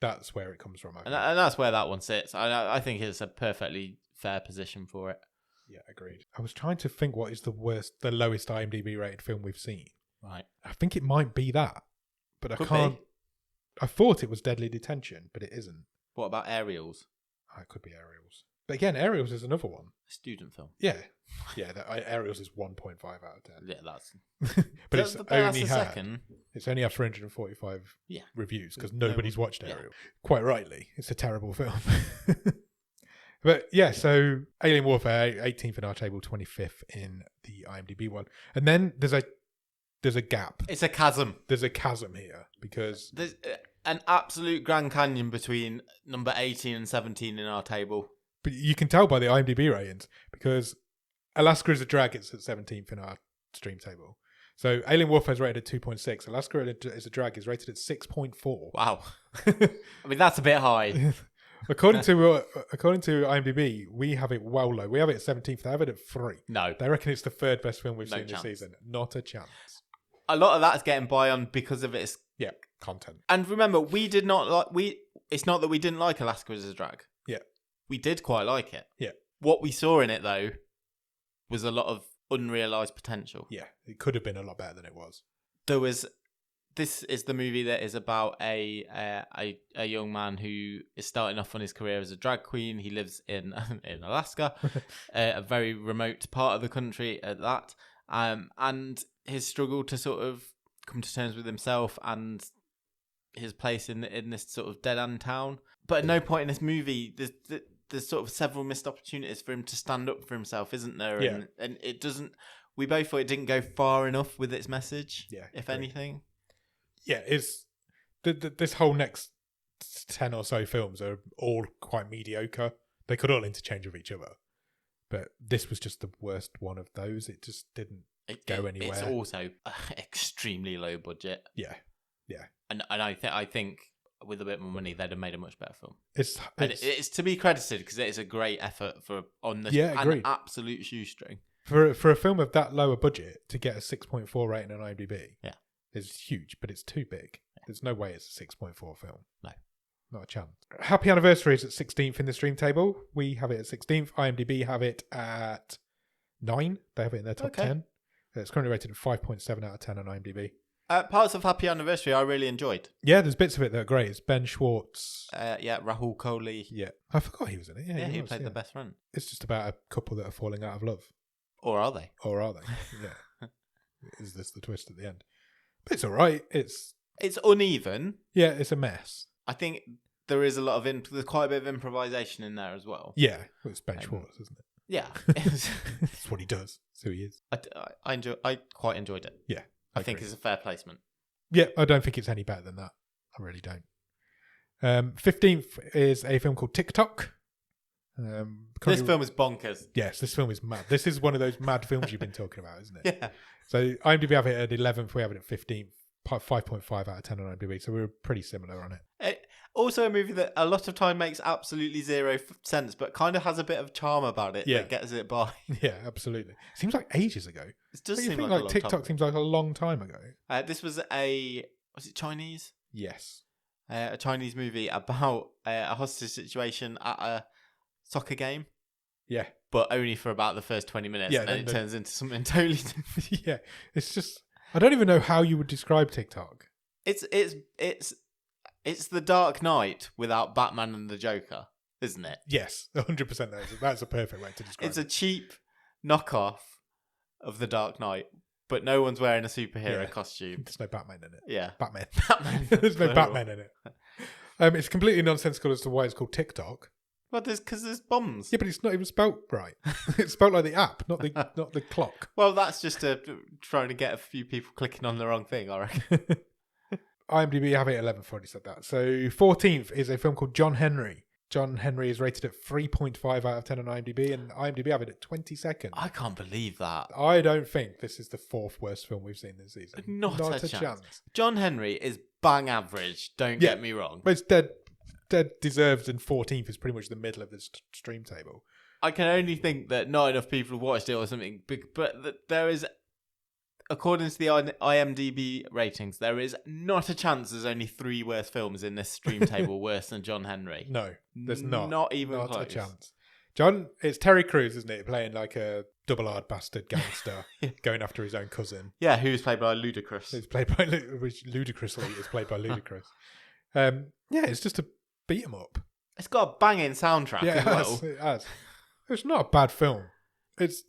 that's where it comes from. And that's where that one sits. I think it's a perfectly fair position for it. Yeah, agreed. I was trying to think what is the lowest IMDb rated film we've seen. Right. I think it might be that, but Could I can't. be. I thought it was Deadly Detention, but it isn't. What about Aerials? It could be Aerials. But again, Aerials is another one. Student film. Yeah. Yeah, Aerials is 1.5 out of 10. Yeah, that's... but it's only had 345 yeah. reviews because nobody's watched Aerial. Yeah. Quite rightly. It's a terrible film. But yeah, so Alien Warfare, 18th in our table, 25th in the IMDb one. And then there's a gap. It's a chasm. There's a chasm here because... There's an absolute Grand Canyon between number 18 and 17 in our table. But you can tell by the IMDb ratings because Alaska is a Drag, it's at 17th in our stream table. So Alien Warfare is rated at 2.6. Alaska is a Drag is rated at 6.4. Wow. I mean, that's a bit high. According to IMDb, we have it well low. We have it at 17th. They have it at 3. No. They reckon it's the third best film we've No seen chance. this season. Not a chance. A lot of that's getting by on because of its Content. And remember, we did not like it's not that we didn't like Alaska as a Drag. Yeah. We did quite like it. Yeah. What we saw in it though was a lot of unrealized potential. Yeah, it could have been a lot better than it was. This is the movie that is about a young man who is starting off on his career as a drag queen. He lives in Alaska, a very remote part of the country at that, and his struggle to sort of come to terms with himself and his place in this sort of dead end town. But at no point in this movie there's sort of several missed opportunities for him to stand up for himself, isn't there? Yeah. And it doesn't. We both thought it didn't go far enough with its message. Yeah, if agreed. anything. Yeah, it's this whole next 10 or so films are all quite mediocre. They could all interchange with each other, but this was just the worst one of those. It just didn't go anywhere. It's also extremely low budget. Yeah. And I think with a bit more money, they'd have made a much better film. And it's to be credited because it is a great effort on the agreed. an absolute shoestring. For a film of that lower budget to get a 6.4 rating on IMDb, is huge, but it's too big. There's no way it's a 6.4 film. No, not a chance. Happy Anniversary is at 16th in the stream table. We have it at 16th. IMDb have it at 9. They have it in their top 10. It's currently rated at 5.7 out of 10 on IMDb. Parts of Happy Anniversary I really enjoyed. Yeah, there's bits of it that are great. It's Ben Schwartz. Rahul Kohli. Yeah, I forgot he was in it. Yeah, he played the best friend. It's just about a couple that are falling out of love. Or are they? Yeah. Is this the twist at the end? But it's all right. It's uneven. Yeah, it's a mess. I think there is a lot of there's quite a bit of improvisation in there as well. Yeah, well, it's Ben Schwartz, isn't it? Yeah, that's what he does. That's who he is. I quite enjoyed it. Yeah, I think it's a fair placement. Yeah, I don't think it's any better than that. I really don't. 15th is a film called TikTok. This film is bonkers. Yes, this film is mad. This is one of those mad films you've been talking about, isn't it? Yeah. So IMDb have it at 11th. We have it at 15th. 5.5 out of 10 on IMDb. So we were pretty similar on it. Also a movie that a lot of time makes absolutely zero sense, but kind of has a bit of charm about it that gets it by. Yeah, absolutely. Seems like ages ago. It does seem like a long TikTok time. seems like a long time ago. This was was it Chinese? Yes. A Chinese movie about a hostage situation at a soccer game. Yeah. But only for about the first 20 minutes, and it turns into something totally different. Yeah. It's just, I don't even know how you would describe TikTok. It's the Dark Knight without Batman and the Joker, isn't it? Yes, 100%. That's a perfect way to describe it. It's a cheap knockoff of the Dark Knight, but no one's wearing a superhero costume. There's no Batman in it. Yeah. Batman. There's no Batman in it. It's completely nonsensical as to why it's called TikTok. Well, because there's bombs. Yeah, but it's not even spelt right. It's spelt like the app, not the clock. Well, that's just trying to get a few people clicking on the wrong thing, I reckon. IMDb have it 11th, already said that. So 14th is a film called John Henry. John Henry is rated at 3.5 out of 10 on IMDb, and IMDb have it at 22nd. I can't believe that. I don't think this is the 4th worst film we've seen this season. Not a chance. John Henry is bang average, don't get me wrong. But it's dead deserved, and 14th is pretty much the middle of this stream table. I can only think that not enough people have watched it or something, but there is, according to the IMDb ratings, there is not a chance there's only 3 worse films in this stream table worse than John Henry. No, there's not. Not even not close. a chance. John, it's Terry Crews, isn't it? Playing like a double-hard bastard gangster going after his own cousin. Yeah, who's played by Ludacris. It's played by ludicrously. It's played by Ludacris. Yeah, it's just a beat 'em up. It's got a banging soundtrack as well. It has. It's not a bad film. It's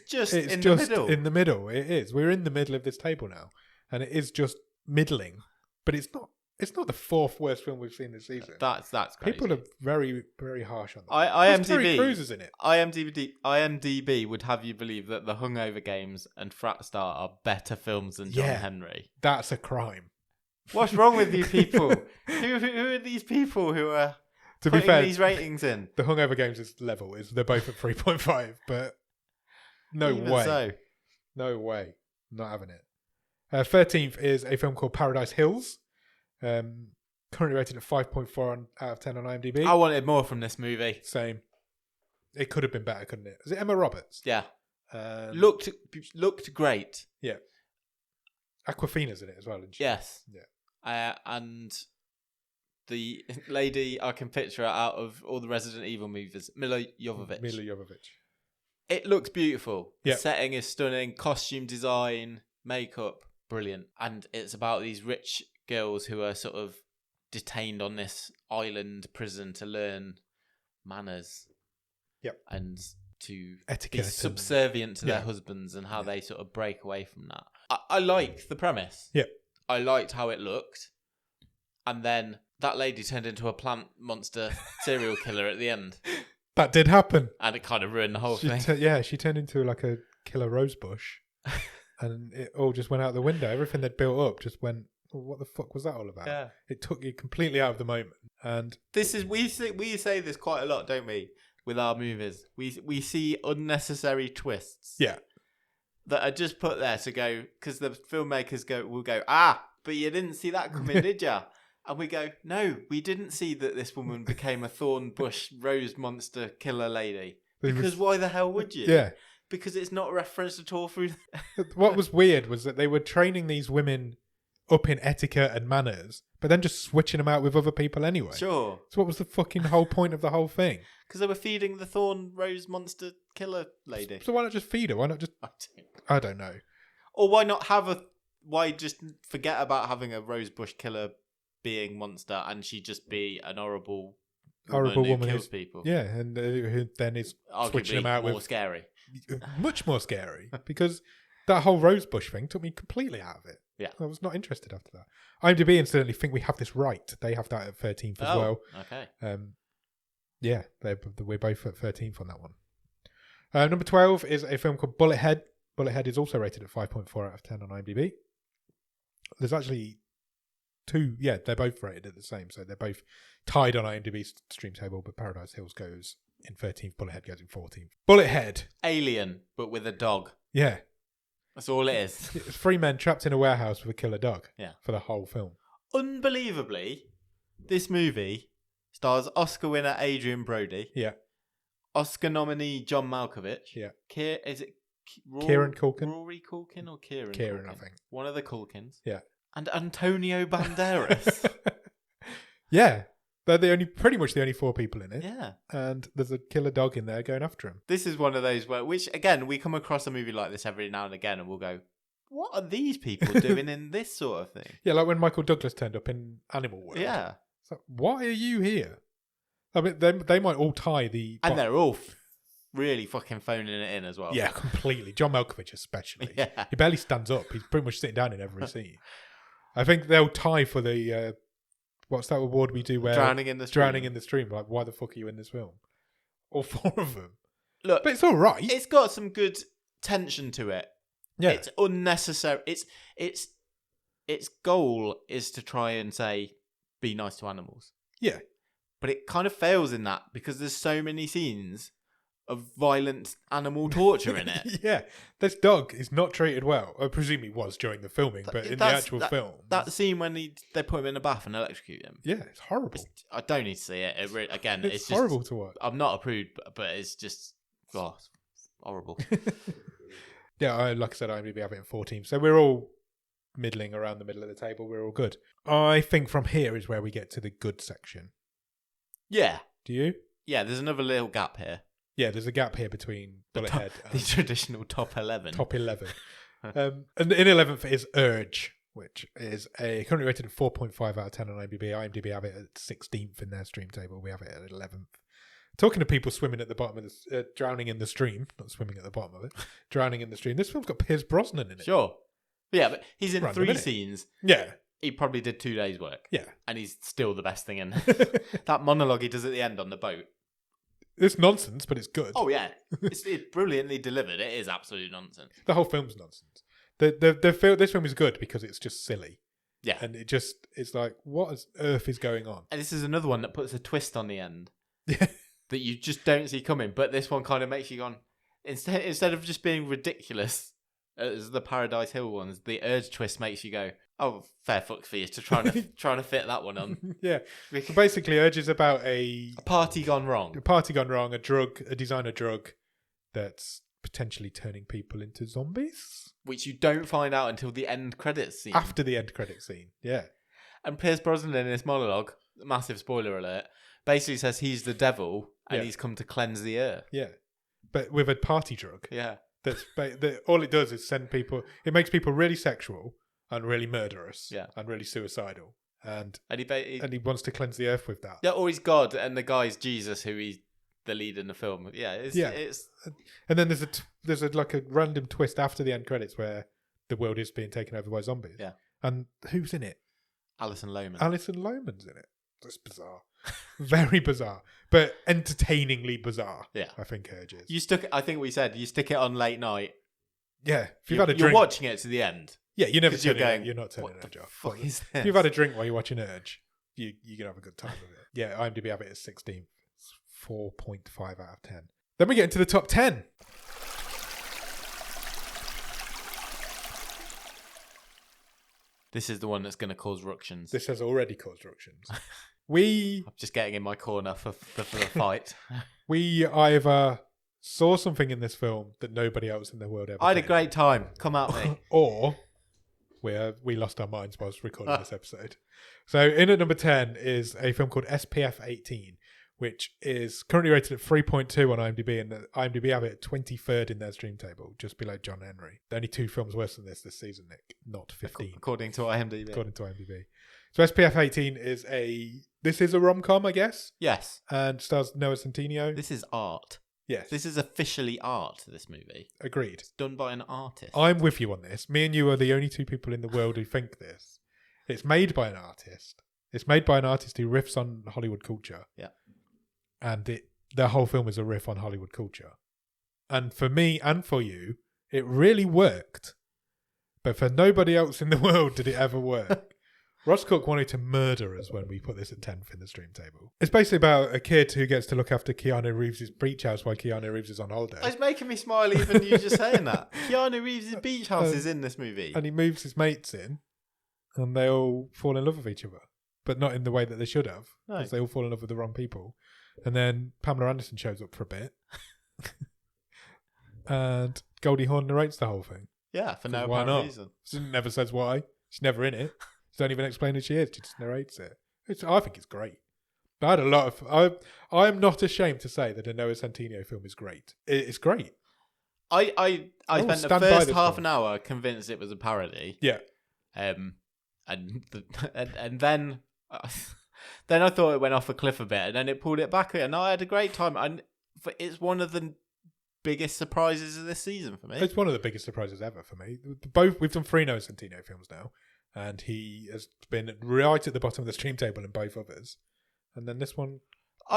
just in just the middle. in the middle. It is. We're in the middle of this table now, and it is just middling. But it's not. It's not the 4th worst film we've seen this season. That's crazy. People are very, very harsh on that. IMDb, Terry Crews is in it. IMDb would have you believe that The Hungover Games and Frat Star are better films than John Henry. That's a crime. What's wrong with you people? who are these people who are putting these ratings in? The Hungover Games is level. They're both at 3.5, but no way. So. No way. Not having it. 13th is a film called Paradise Hills. Currently rated at 5.4 out of 10 on IMDb. I wanted more from this movie. Same. It could have been better, couldn't it? Is it Emma Roberts? Yeah. Looked great. Yeah. Aquafina's in it as well, isn't she? Yes. Yeah. And the lady, I can picture her out of all the Resident Evil movies, Mila Jovovich. It looks beautiful. Yeah. The setting is stunning. Costume design, makeup, brilliant. And it's about these rich girls who are sort of detained on this island prison to learn manners. Yep. And to Etiquette be subservient to their husbands and how they sort of break away from that. I like the premise. Yeah. I liked how it looked. And then that lady turned into a plant monster serial killer at the end. That did happen. And it kind of ruined the whole thing. She turned into like a killer rose bush. And it all just went out the window. Everything they'd built up just went, oh, what the fuck was that all about? Yeah. It took you completely out of the moment. And this is we say this quite a lot, don't we? With our movies. We see unnecessary twists. Yeah. That are just put there to go, because the filmmakers will go, but you didn't see that coming, did ya? And we go, no, we didn't see that this woman became a thorn bush rose monster killer lady. Because why the hell would you? Yeah. Because it's not referenced at all through... What was weird was that they were training these women up in etiquette and manners, but then just switching them out with other people anyway. Sure. So what was the fucking whole point of the whole thing? Because they were feeding the thorn rose monster killer lady. So why not just feed her? Why not just... I don't know. Or why just forget about having a rosebush killer being monster and she just be an horrible woman who kills people? Yeah, and who then is arguably switching them out more scary. Much more scary, because that whole rosebush thing took me completely out of it. Yeah. I was not interested after that. IMDb incidentally think we have this right. They have that at 13th as well. Okay. Yeah, we're both at 13th on that one. Number 12 is a film called Bullethead. Bullethead is also rated at 5.4 out of 10 on IMDb. There's actually two, they're both rated at the same, so they're both tied on IMDb's stream table, but Paradise Hills goes in 13th, Bullethead goes in 14th. Bullethead. Alien, but with a dog. Yeah. That's all it is. It's three men trapped in a warehouse with a killer dog. Yeah. For the whole film. Unbelievably, this movie stars Oscar winner Adrian Brody. Yeah. Oscar nominee John Malkovich. Yeah. Kieran Culkin? Rory Culkin or Kieran? Kieran, Culkin? I think. One of the Culkins. Yeah. And Antonio Banderas. Yeah. They're pretty much the only four people in it. Yeah. And there's a killer dog in there going after him. This is one of those which again, we come across a movie like this every now and again and we'll go, what are these people doing in this sort of thing? Yeah, like when Michael Douglas turned up in Animal World. Yeah. It's like, why are you here? I mean, they might all tie the... And they're all really fucking phoning it in as well. Yeah, completely. John Malkovich especially. Yeah. He barely stands up. He's pretty much sitting down in every scene. I think they'll tie for the... what's that award we do where... Drowning in the Stream. Drowning in the Stream. Like, why the fuck are you in this film? All four of them. Look, but it's all right. It's got some good tension to it. Yeah. It's unnecessary. Its goal is to try and say, be nice to animals. Yeah. But it kind of fails in that because there's so many scenes of violent animal torture in it. Yeah. This dog is not treated well. I presume he was during the filming, but in the actual film. That scene when they put him in a bath and electrocute him. Yeah, it's horrible. I don't need to see it. It's just horrible to watch. I'm not a prude, but it's just it's horrible. Yeah, like I said, IMDb have it in 14. So we're all middling around the middle of the table. We're all good. I think from here is where we get to the good section. Yeah. Do you? Yeah, there's another little gap here. Yeah, there's a gap here between Bullethead and the traditional top 11. Top 11. And in 11th is Urge, which is currently rated at 4.5 out of 10 on IMDb. IMDb have it at 16th in their stream table. We have it at 11th. Talking to people swimming at the bottom of the... drowning in the stream. Not swimming at the bottom of it. Drowning in the stream. This film's got Pierce Brosnan in it. Sure. Yeah, but he's in 3 scenes. Yeah. He probably did 2 days' work. Yeah. And he's still the best thing in that monologue he does at the end on the boat. It's nonsense, but it's good. Oh, yeah. It's brilliantly delivered. It is absolute nonsense. The whole film's nonsense. This film is good because it's just silly. Yeah. And it's like, what on earth is going on? And this is another one that puts a twist on the end. Yeah. That you just don't see coming. But this one kind of makes you go, instead of just being ridiculous as the Paradise Hill ones, the Urge twist makes you go, "Oh, fair fuck for you to trying to fit that one on." Yeah. So basically, Urge is about a party gone wrong. a designer drug that's potentially turning people into zombies. Which you don't find out until the end credits scene. After the end credits scene, yeah. And Pierce Brosnan in this monologue, massive spoiler alert, basically says he's the devil and he's come to cleanse the earth. Yeah. But with a party drug. Yeah. All it does is send people... It makes people really sexual and really murderous and really suicidal. And he wants to cleanse the earth with that. Yeah, or he's God and the guy's Jesus, who he's the lead in the film. Yeah, it's and then there's a like a random twist after the end credits where the world is being taken over by zombies. Yeah. And who's in it? Alison Lohman. Alison Lohman's in it. That's bizarre. Very bizarre. But entertainingly bizarre. Yeah. I think Urge is. I think we said you stick it on late night. Yeah. If you've had a drink, you're watching it to the end. Yeah, you're not turning Urge off. Fuck is this? If you've had a drink while you're watching Urge, you're going to have a good time with it. Yeah, IMDb have it as 16. 4.5 out of 10. Then we get into the top 10. This is the one that's going to cause ructions. This has already caused ructions. I'm just getting in my corner for the fight. We either saw something in this film that nobody else in the world ever I had a did, great time. Come at me. or we lost our minds whilst recording this episode. So in at number 10 is a film called SPF 18, which is currently rated at 3.2 on IMDb, and IMDb have it at 23rd in their stream table, just below John Henry. The only 2 films worse than this season, Nick, not 15. According to IMDb. So SPF 18 is a rom-com, I guess? Yes. And stars Noah Centineo. This is art. Yes. This is officially art, this movie. Agreed. It's done by an artist. I'm with you on this. Me and you are the only 2 people in the world who think this. It's made by an artist. It's made by an artist who riffs on Hollywood culture. Yeah. And the whole film is a riff on Hollywood culture. And for me and for you, it really worked. But for nobody else in the world did it ever work. Ross Cook wanted to murder us when we put this at 10th in the stream table. It's basically about a kid who gets to look after Keanu Reeves' beach house while Keanu Reeves is on holiday. It's making me smile even you just saying that. Keanu Reeves' beach house is in this movie. And he moves his mates in, and they all fall in love with each other. But not in the way that they should have, because they all fall in love with the wrong people. And then Pamela Anderson shows up for a bit. And Goldie Hawn narrates the whole thing. Yeah, for no apparent reason. She never says why. She's never in it. She don't even explain who she is. She just narrates it. I think it's great. But I had a lot of... I'm not ashamed to say that a Noah Centineo film is great. It's great. I spent the first half an hour convinced it was a parody. Yeah. And then... Then I thought it went off a cliff a bit, and then it pulled it back, and I had a great time. And it's one of the biggest surprises of this season for me. It's one of the biggest surprises ever for me. We've done 3 Noah Centineo films now, and he has been right at the bottom of the stream table in both others. And then this one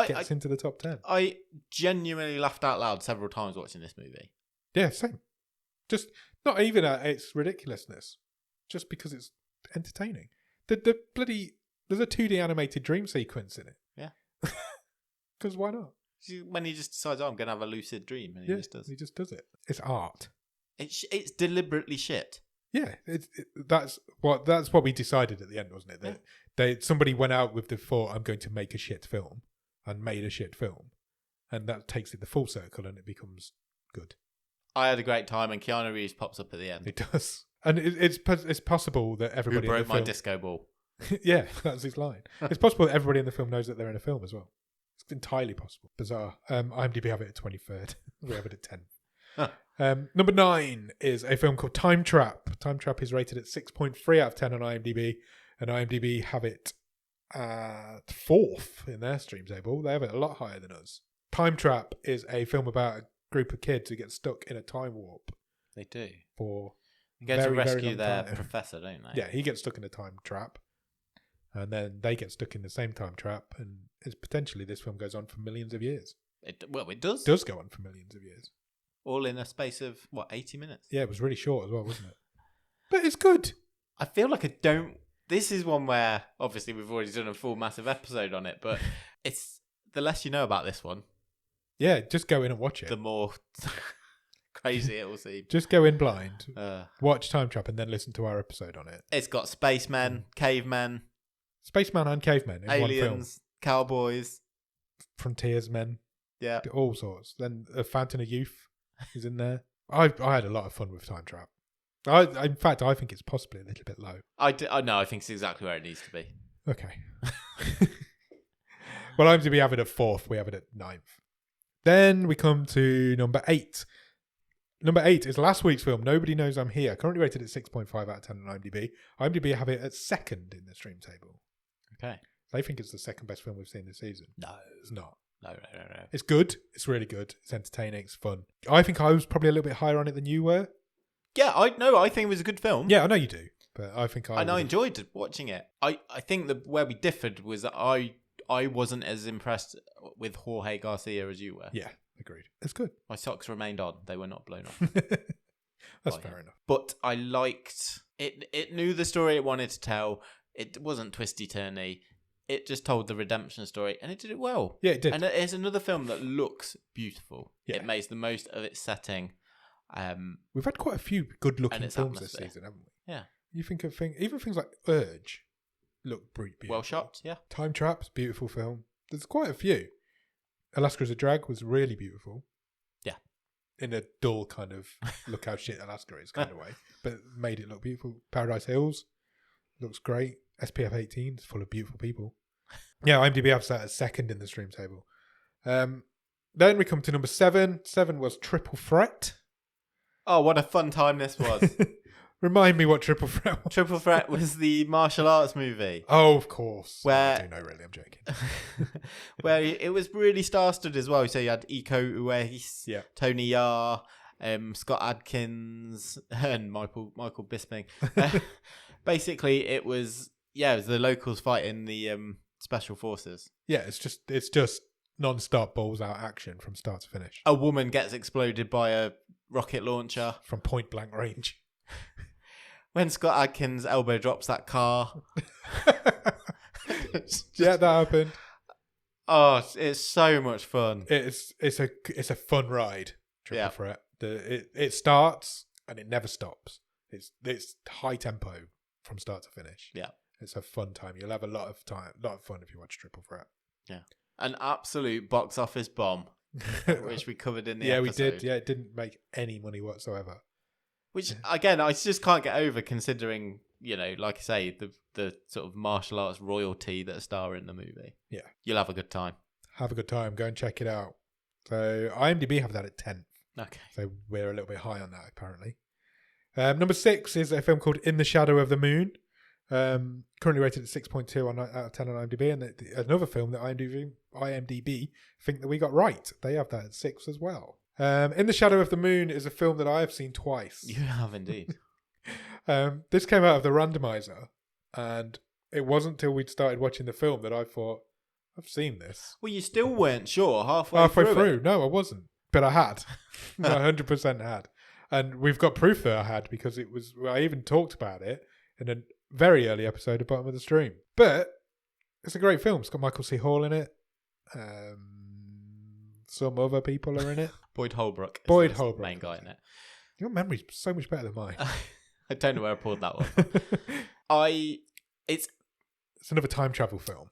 gets into the top 10. I genuinely laughed out loud several times watching this movie. Yeah, same. Just not even at its ridiculousness, just because it's entertaining. The bloody... There's a 2D animated dream sequence in it. Yeah. Because why not? When he just decides, I'm going to have a lucid dream, and he just does. He just does it. It's art. It's deliberately shit. Yeah, that's what we decided at the end, wasn't it? That somebody went out with the thought, I'm going to make a shit film, and made a shit film, and that takes it the full circle, and it becomes good. I had a great time, and Keanu Reeves pops up at the end. It does, and it's possible that everybody Who broke in the film, my disco ball. Yeah, that's his line. It's possible that everybody in the film knows that they're in a film as well. It's entirely possible. Bizarre. IMDb have it at 23rd. We have it at 10. Number 9 is a film called Time Trap. Time Trap is rated at 6.3 out of 10 on IMDb, and IMDb have it at 4th in their stream table. They have it a lot higher than us. Time Trap is a film about a group of kids who get stuck in a time warp. They do. They get to rescue their professor, don't they? Yeah, he gets stuck in a time trap. And then they get stuck in the same time trap, and potentially this film goes on for millions of years. It does. It does go on for millions of years. All in a space of, 80 minutes? Yeah, it was really short as well, wasn't it? But it's good. I feel like I don't... This is one where, obviously, we've already done a full massive episode on it, but it's the less you know about this one. Yeah, just go in and watch it. The more crazy it will seem. Just go in blind, Uh, watch Time Trap, and then listen to our episode on it. it's got spacemen, cavemen, Spaceman and cavemen in one film. aliens, cowboys. Frontiersmen, Yeah. all sorts. Then a Fountain of Youth is in there. I had a lot of fun with Time Trap. In fact, I think it's possibly a little bit low. No, I think it's exactly where it needs to be. Okay. Well, IMDb have it at 4th. We have it at 9th. Then we come to number 8. Number 8 is last week's film, Nobody Knows I'm Here. Currently rated at 6.5 out of 10 on IMDb. IMDb have it at 2nd in the stream table. Okay. They think it's the second best film we've seen this season. No. It's not. No. It's good. It's really good. It's entertaining. It's fun. I think I was probably a little bit higher on it than you were. Yeah, I think it was a good film. Yeah, I know you do. But I think I enjoyed watching it. I think that where we differed was that I wasn't as impressed with Jorge Garcia as you were. Yeah, agreed. It's good. My socks remained on. They were not blown off. That's fair enough. But I liked it. It knew the story it wanted to tell. It wasn't twisty-turny. It just told the redemption story, and it did it well. Yeah, it did. And it's another film that looks beautiful. Yeah. It makes the most of its setting. We've had quite a few good-looking its films atmosphere. this season, haven't we? Yeah. You think of even things like Urge look beautiful. Well shot, yeah. Time Traps, beautiful film. There's quite a few. Alaska as a Drag was really beautiful. Yeah. In a dull kind of look how shit Alaska is kind of way, but made it look beautiful. Paradise Hills looks great. SPF 18 is full of beautiful people. Yeah, IMDb have that as 2nd in the stream table. Then we come to number 7. 7 was Triple Threat. Oh, what a fun time this was. Remind me what Triple Threat was. Triple Threat was the martial arts movie. Oh, of course. Where- I do know, really. I'm joking. Where it was really star-studded as well. So you had Iko Uwais, Yeah. Tony Yar, Scott Adkins, and Michael Bisping. Basically, it was the locals fighting the special forces. Yeah, it's just non-stop balls out action from start to finish. A woman gets exploded by a rocket launcher. From point blank range. When Scott Adkins elbow drops that car. Yeah, that happened. Oh, it's so much fun. It's a fun ride. Triple Yeah. Threat. It starts and it never stops. It's high tempo from start to finish. Yeah. It's a fun time. You'll have a lot of fun if you watch Triple Threat. An absolute box office bomb, which we covered in the yeah, episode. we did. Yeah, it didn't make any money whatsoever. Which, again, I just can't get over considering, like I say, the sort of martial arts royalty that star in the movie. Yeah. You'll have a good time. Have a good time. Go and check it out. So IMDb have that at 10th. Okay. So we're a little bit high on that, apparently. Number 6 is a film called In the Shadow of the Moon. Currently rated at 6.2 out of 10 on IMDb. And another film that IMDb think that we got right. They have that at 6 as well. In the Shadow of the Moon is a film that I have seen twice. You have indeed. This came out of the randomizer. And it wasn't until we'd started watching the film that I thought, I've seen this. Well, you still weren't sure halfway Halfway through. it. No, I wasn't. But I had. I 100% had. And we've got proof that I had because I even talked about it in a very early episode of Bottom of the Stream. But it's a great film. It's got Michael C. Hall in it. Some other people are in it. Boyd Holbrook. Boyd the Holbrook, main guy in it. Your memory's so much better than mine. I don't know where I pulled that one. It's another time travel film.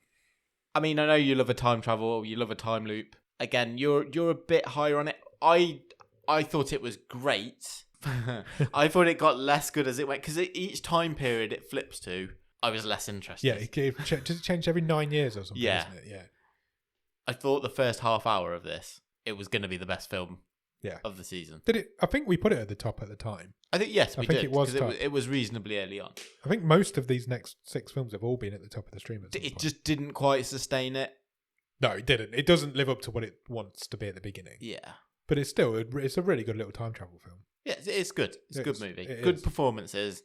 I mean, I know you love a time travel, you love a time loop. Again, you're a bit higher on it. I thought it was great. I thought it got less good as it went because each time period it flips to, I was less interested. Yeah, does it change every 9 years or something? Yeah. Isn't it? Yeah. I thought the first half hour of this, it was going to be the best film of the season. Did it? I think we put it at the top at the time. I think yes, we I think did. it was 'cause top. it was reasonably early on. I think most of these next 6 films have all been at the top of the stream. It just didn't quite sustain it. No, it didn't. It doesn't live up to what it wants to be at the beginning. Yeah. But it's a really good little time travel film. Yeah, it's good. It's a good movie. It Good is. performances.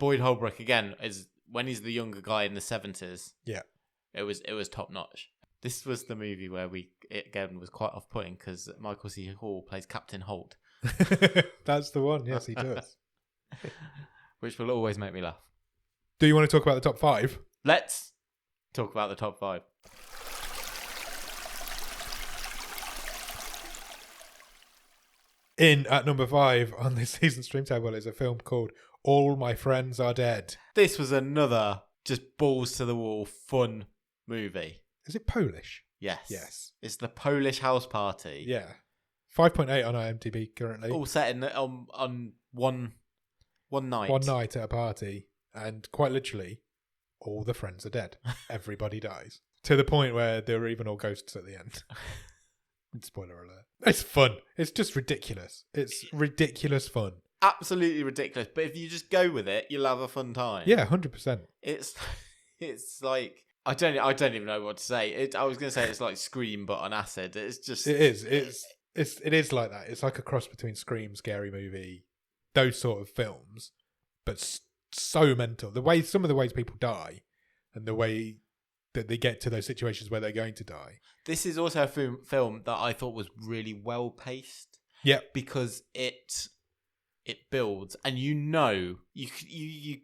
Boyd Holbrook again is when he's the younger guy in the 70s. Yeah. It was top notch. This was the movie where it again was quite off putting because Michael C. Hall plays Captain Holt, That's the one. Yes, he does. which will always make me laugh. Do you want to talk about the top 5? Let's talk about the top 5. In at number 5 on this season's stream table is a film called All My Friends Are Dead. This was another just balls to the wall fun movie. Is it Polish? Yes. Yes. It's the Polish house party. Yeah. 5.8 on IMDb currently. All set in on one night. One night at a party, and quite literally, all the friends are dead. Everybody dies. To the point where there are even all ghosts at the end. Spoiler alert. It's fun. It's just ridiculous. It's ridiculous fun. Absolutely ridiculous. But if you just go with it, you'll have a fun time. Yeah, 100%. It's like I don't even know what to say. I was going to say it's like Scream but on acid. It's just It is. It is like that. It's like a cross between Scream, Scary Movie, those sort of films, but so mental. Some of the ways people die, and the way that they get to those situations where they're going to die. This is also a film that I thought was really well paced. Yeah, because it builds, and you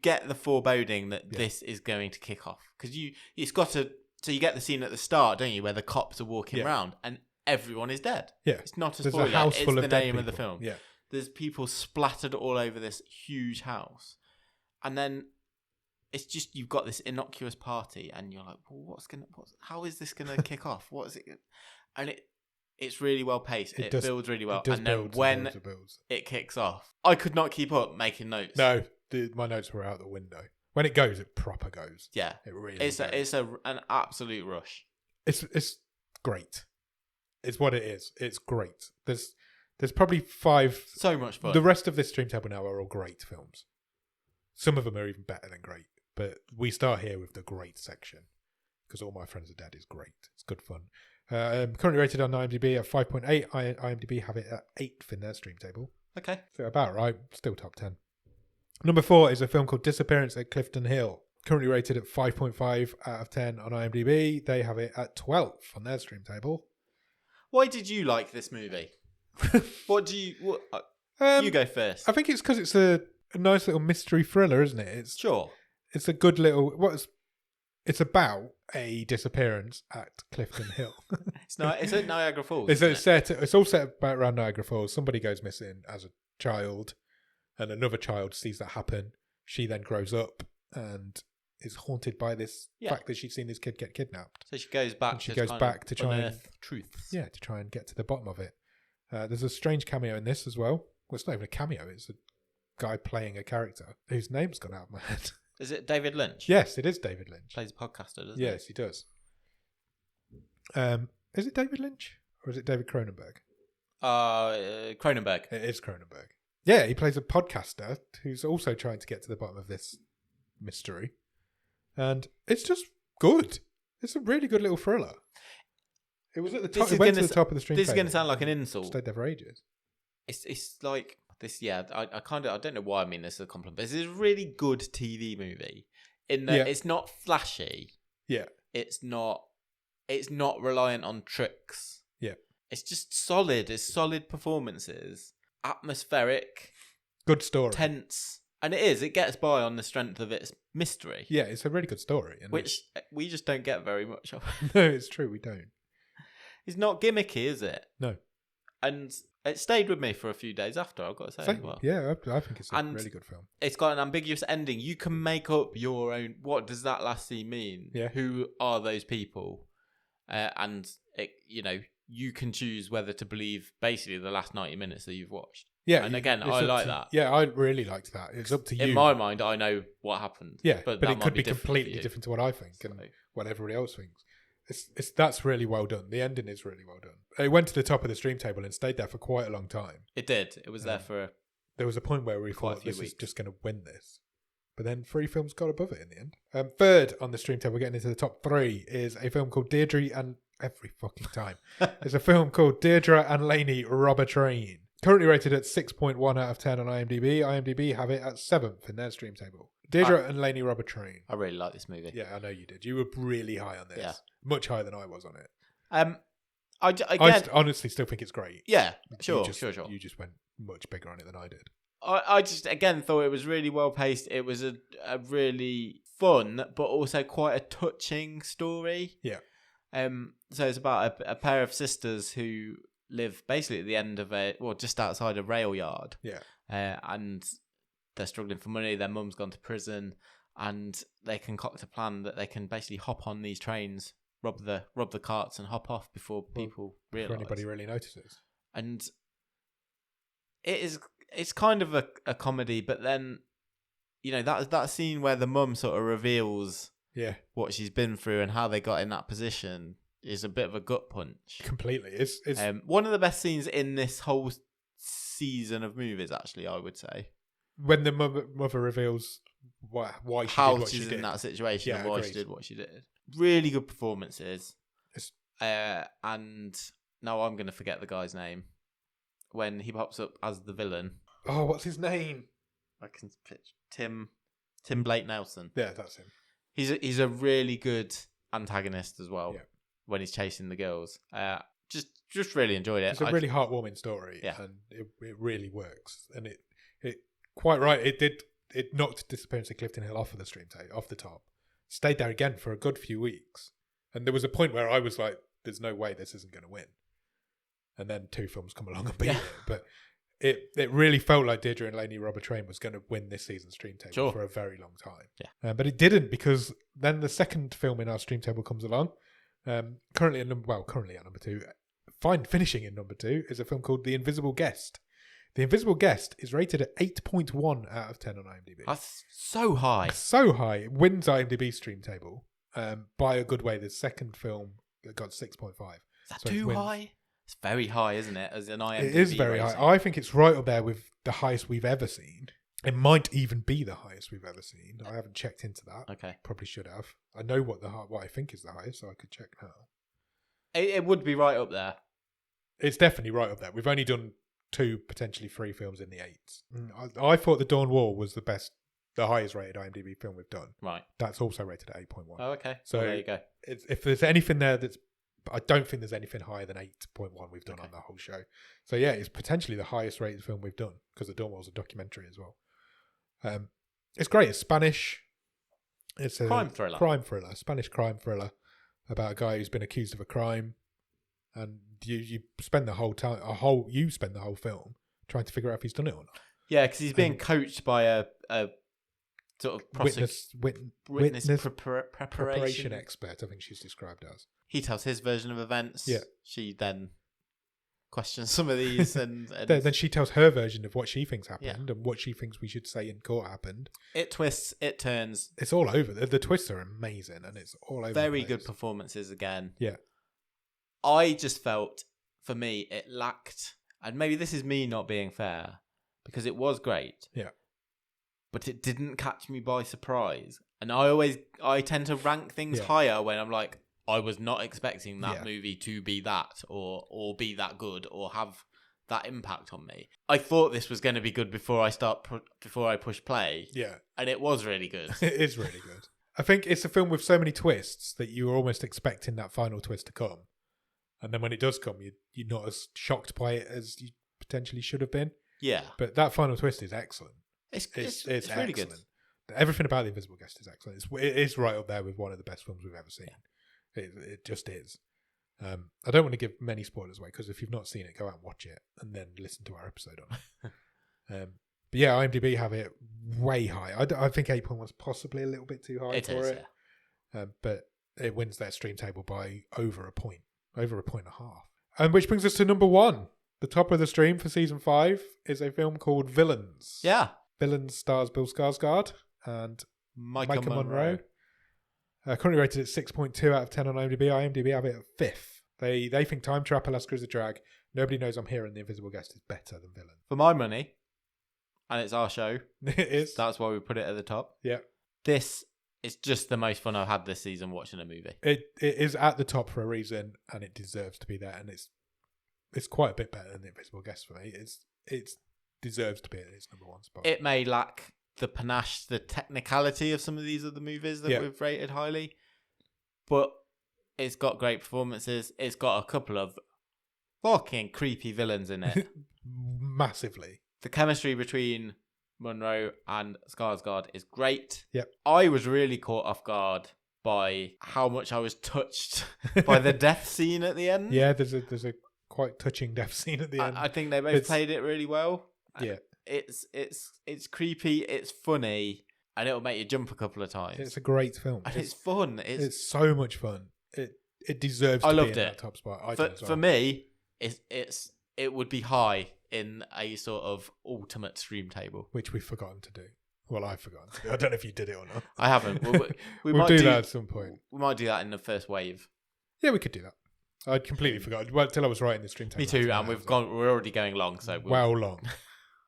get the foreboding that this is going to kick off, because it's got to. So you get the scene at the start, don't you, where the cops are walking around and everyone is dead. Yeah, it's not a There's spoiler. A house it's full the of dead name people. of the film. Yeah, there's people splattered all over this huge house, and then it's just you've got this innocuous party, and you're like, well, how is this gonna kick off? What is it? And it's really well paced. It builds really well, and then when it kicks off, I could not keep up making notes. No, my notes were out the window. When it goes, it proper goes. Yeah, it really. It's an absolute rush. It's great. It's what it is. It's great. There's probably 5. So much fun. The rest of this stream table now are all great films. Some of them are even better than great. But we start here with the great section, because All My Friends Are Dead is great. It's good fun. Currently rated on IMDb at 5.8. IMDb have it at 8th in their stream table. Okay. So about right. Still top 10. Number 4 is a film called Disappearance at Clifton Hill. Currently rated at 5.5 out of 10 on IMDb. They have it at 12th on their stream table. Why did you like this movie? You go first. I think it's because it's a nice little mystery thriller, isn't it? It's a good little. It's about a disappearance at Clifton Hill. It's at Niagara Falls. It's all set about around Niagara Falls. Somebody goes missing as a child, and another child sees that happen. She then grows up and is haunted by this fact that she's seen this kid get kidnapped. So she goes back. And she goes back to try and truths. Yeah, to try and get to the bottom of it. There's a strange cameo in this as well. Well, it's not even a cameo. It's a guy playing a character whose name's gone out of my head. Is it David Lynch? Yes, it is David Lynch. Plays a podcaster, doesn't he? Yes, he does. Is it David Lynch or is it David Cronenberg? Cronenberg. It is Cronenberg. Yeah, he plays a podcaster who's also trying to get to the bottom of this mystery. And it's just good. It's a really good little thriller. It was at the top. It went to the top of the stream. This is going to sound like an insult. Stayed there for ages. It's like this. Yeah, I don't know why I mean this as a compliment. But this is a really good TV movie in that it's not flashy. Yeah. It's not reliant on tricks. Yeah. It's just solid. It's solid performances, atmospheric, good story, tense, and it gets by on the strength of its mystery. Yeah, it's a really good story, which we just don't get very much of. No, it's true, we don't. It's not gimmicky, is it? No. And it stayed with me for a few days after, I've got to say as well. Yeah, I think it's a really good film. It's got an ambiguous ending. You can make up your own. What does that last scene mean? Yeah. Who are those people? And you can choose whether to believe basically the last 90 minutes that you've watched. Yeah. And again, I like that. Yeah, I really liked that. It's up to you. In my mind, I know what happened. Yeah, but it could be completely different to what I think and what everybody else thinks. That's really well done. The ending is really well done. It went to the top of the stream table and stayed there for quite a long time. It did. It was there for. There was a point where we thought this is just going to win this, but then 3 films got above it in the end. Third on the stream table, we're getting into the top 3, is a film called Deirdre and every fucking time. There's a film called Deirdre and Lainey Rob a Train. Currently rated at 6.1 out of 10 on IMDb. IMDb have it at 7th in their stream table. Deirdre and Lainey Rob a Train. I really like this movie. Yeah, I know you did. You were really high on this. Yeah. Much higher than I was on it. I honestly still think it's great. Yeah, sure. You just went much bigger on it than I did. I just, again, thought it was really well paced. It was a really fun, but also quite a touching story. Yeah. So it's about a pair of sisters who live basically at the end of just outside a rail yard. Yeah. And they're struggling for money. Their mum's gone to prison, and they concoct a plan that they can basically hop on these trains, rob the carts, and hop off before people realise. Before anybody really notices. And it's kind of a comedy, but then that scene where the mum sort of reveals what she's been through and how they got in that position is a bit of a gut punch. Completely. It's one of the best scenes in this whole season of movies, actually, I would say. When the mother reveals why she how did what she's she did. in that situation and why agreed. she did what she did. Really good performances. And now I'm going to forget the guy's name when he pops up as the villain. Oh, what's his name? I can pitch Tim Blake Nelson. Yeah, that's him. He's a really good antagonist as well. Yeah. When he's chasing the girls. Just really enjoyed it. It's a really heartwarming story, Yeah. and it really works. And it quite right. It knocked Disappearance of Clifton Hill off of the stream tape, off the top. Stayed there again for a good few weeks, and there was a point where I was like, "There's no way this isn't going to win." And then 2 films come along and beat it, but it really felt like Deirdre and Lainey Rob a Train was going to win this season's stream table for a very long time. Yeah, but it didn't, because then the second film in our stream table comes along. Currently at number 2. Finishing in number 2 is a film called The Invisible Guest. The Invisible Guest is rated at 8.1 out of 10 on IMDb. That's so high. So high. It wins IMDb stream table by a good way. The second film got 6.5. Is that too high? It's very high, isn't it? As an IMDb It is very rating. high. I think it's right up there with the highest we've ever seen. It might even be the highest we've ever seen. I haven't checked into that. Okay. Probably should have. I know what I think is the highest, so I could check now. It would be right up there. It's definitely right up there. We've only done 2, potentially 3 films in the 8s. I thought The Dawn Wall was the highest rated IMDb film we've done. Right. That's also rated at 8.1. Oh, okay. So there you go. If there's anything there I don't think there's anything higher than 8.1 we've done on the whole show. So yeah, it's potentially the highest rated film we've done, because The Dawn Wall's a documentary as well. It's great. It's Spanish. It's a crime thriller. Spanish crime thriller about a guy who's been accused of a crime, and you spend the whole film trying to figure out if he's done it or not. Yeah, because he's being coached by a sort of witness preparation expert, I think she's described as. He tells his version of events. Yeah. She then questions some of these, and then she tells her version of what she thinks happened and what she thinks we should say in court happened. It twists, it turns. It's all over. The twists are amazing, and it's all over. Very good performances again. Yeah. I just felt, for me, it lacked, and maybe this is me not being fair, because it was great. Yeah. But it didn't catch me by surprise. And I tend to rank things higher when I'm like, I was not expecting that movie to be that, or be that good, or have that impact on me. I thought this was going to be good before I push play. Yeah. And it was really good. It is really good. I think it's a film with so many twists that you were almost expecting that final twist to come. And then when it does come, you're not as shocked by it as you potentially should have been. Yeah. But that final twist is excellent. It's really good. Everything about The Invisible Guest is excellent. It is right up there with one of the best films we've ever seen. Yeah. It just is. I don't want to give many spoilers away, because if you've not seen it, go out and watch it and then listen to our episode on it. But yeah, IMDb have it way high. I think 8.1 is possibly a little bit too high for it. Yeah. But it wins their stream table by over a point and a half. And which brings us to number 1. The top of the stream for season 5 is a film called Villains. Yeah. Villains stars Bill Skarsgård and Micah Monroe. Currently rated at 6.2 out of 10 on IMDb. IMDb have it at 5th. They think Time Trap, Alaska is a drag. Nobody Knows I'm Here and The Invisible Guest is better than Villain. For my money, and it's our show. It is. That's why we put it at the top. Yeah. This is just the most fun I've had this season watching a movie. It is at the top for a reason, and it deserves to be there. And it's quite a bit better than The Invisible Guest for me. It deserves to be in its number 1 spot. It may lack the panache, the technicality of some of these other movies that we've rated highly, but it's got great performances. It's got a couple of fucking creepy villains in it. Massively. The chemistry between Monroe and Skarsgård is great. Yep. I was really caught off guard by how much I was touched by the death scene at the end. Yeah, there's a quite touching death scene at the end. I think they both played it really well. Yeah. It's creepy, it's funny, and it'll make you jump a couple of times. It's a great film. And it's fun. It's so much fun. It deserves to be in that top spot. For me, it would be high in a sort of ultimate stream table. Which we've forgotten to do. Well, I've forgotten to do. I don't know if you did it or not. I haven't. We'll do that at some point. We might do that in the first wave. Yeah, we could do that. I'd completely forgotten. Well, till I was writing the stream table. Me too, and we're already going long, so long.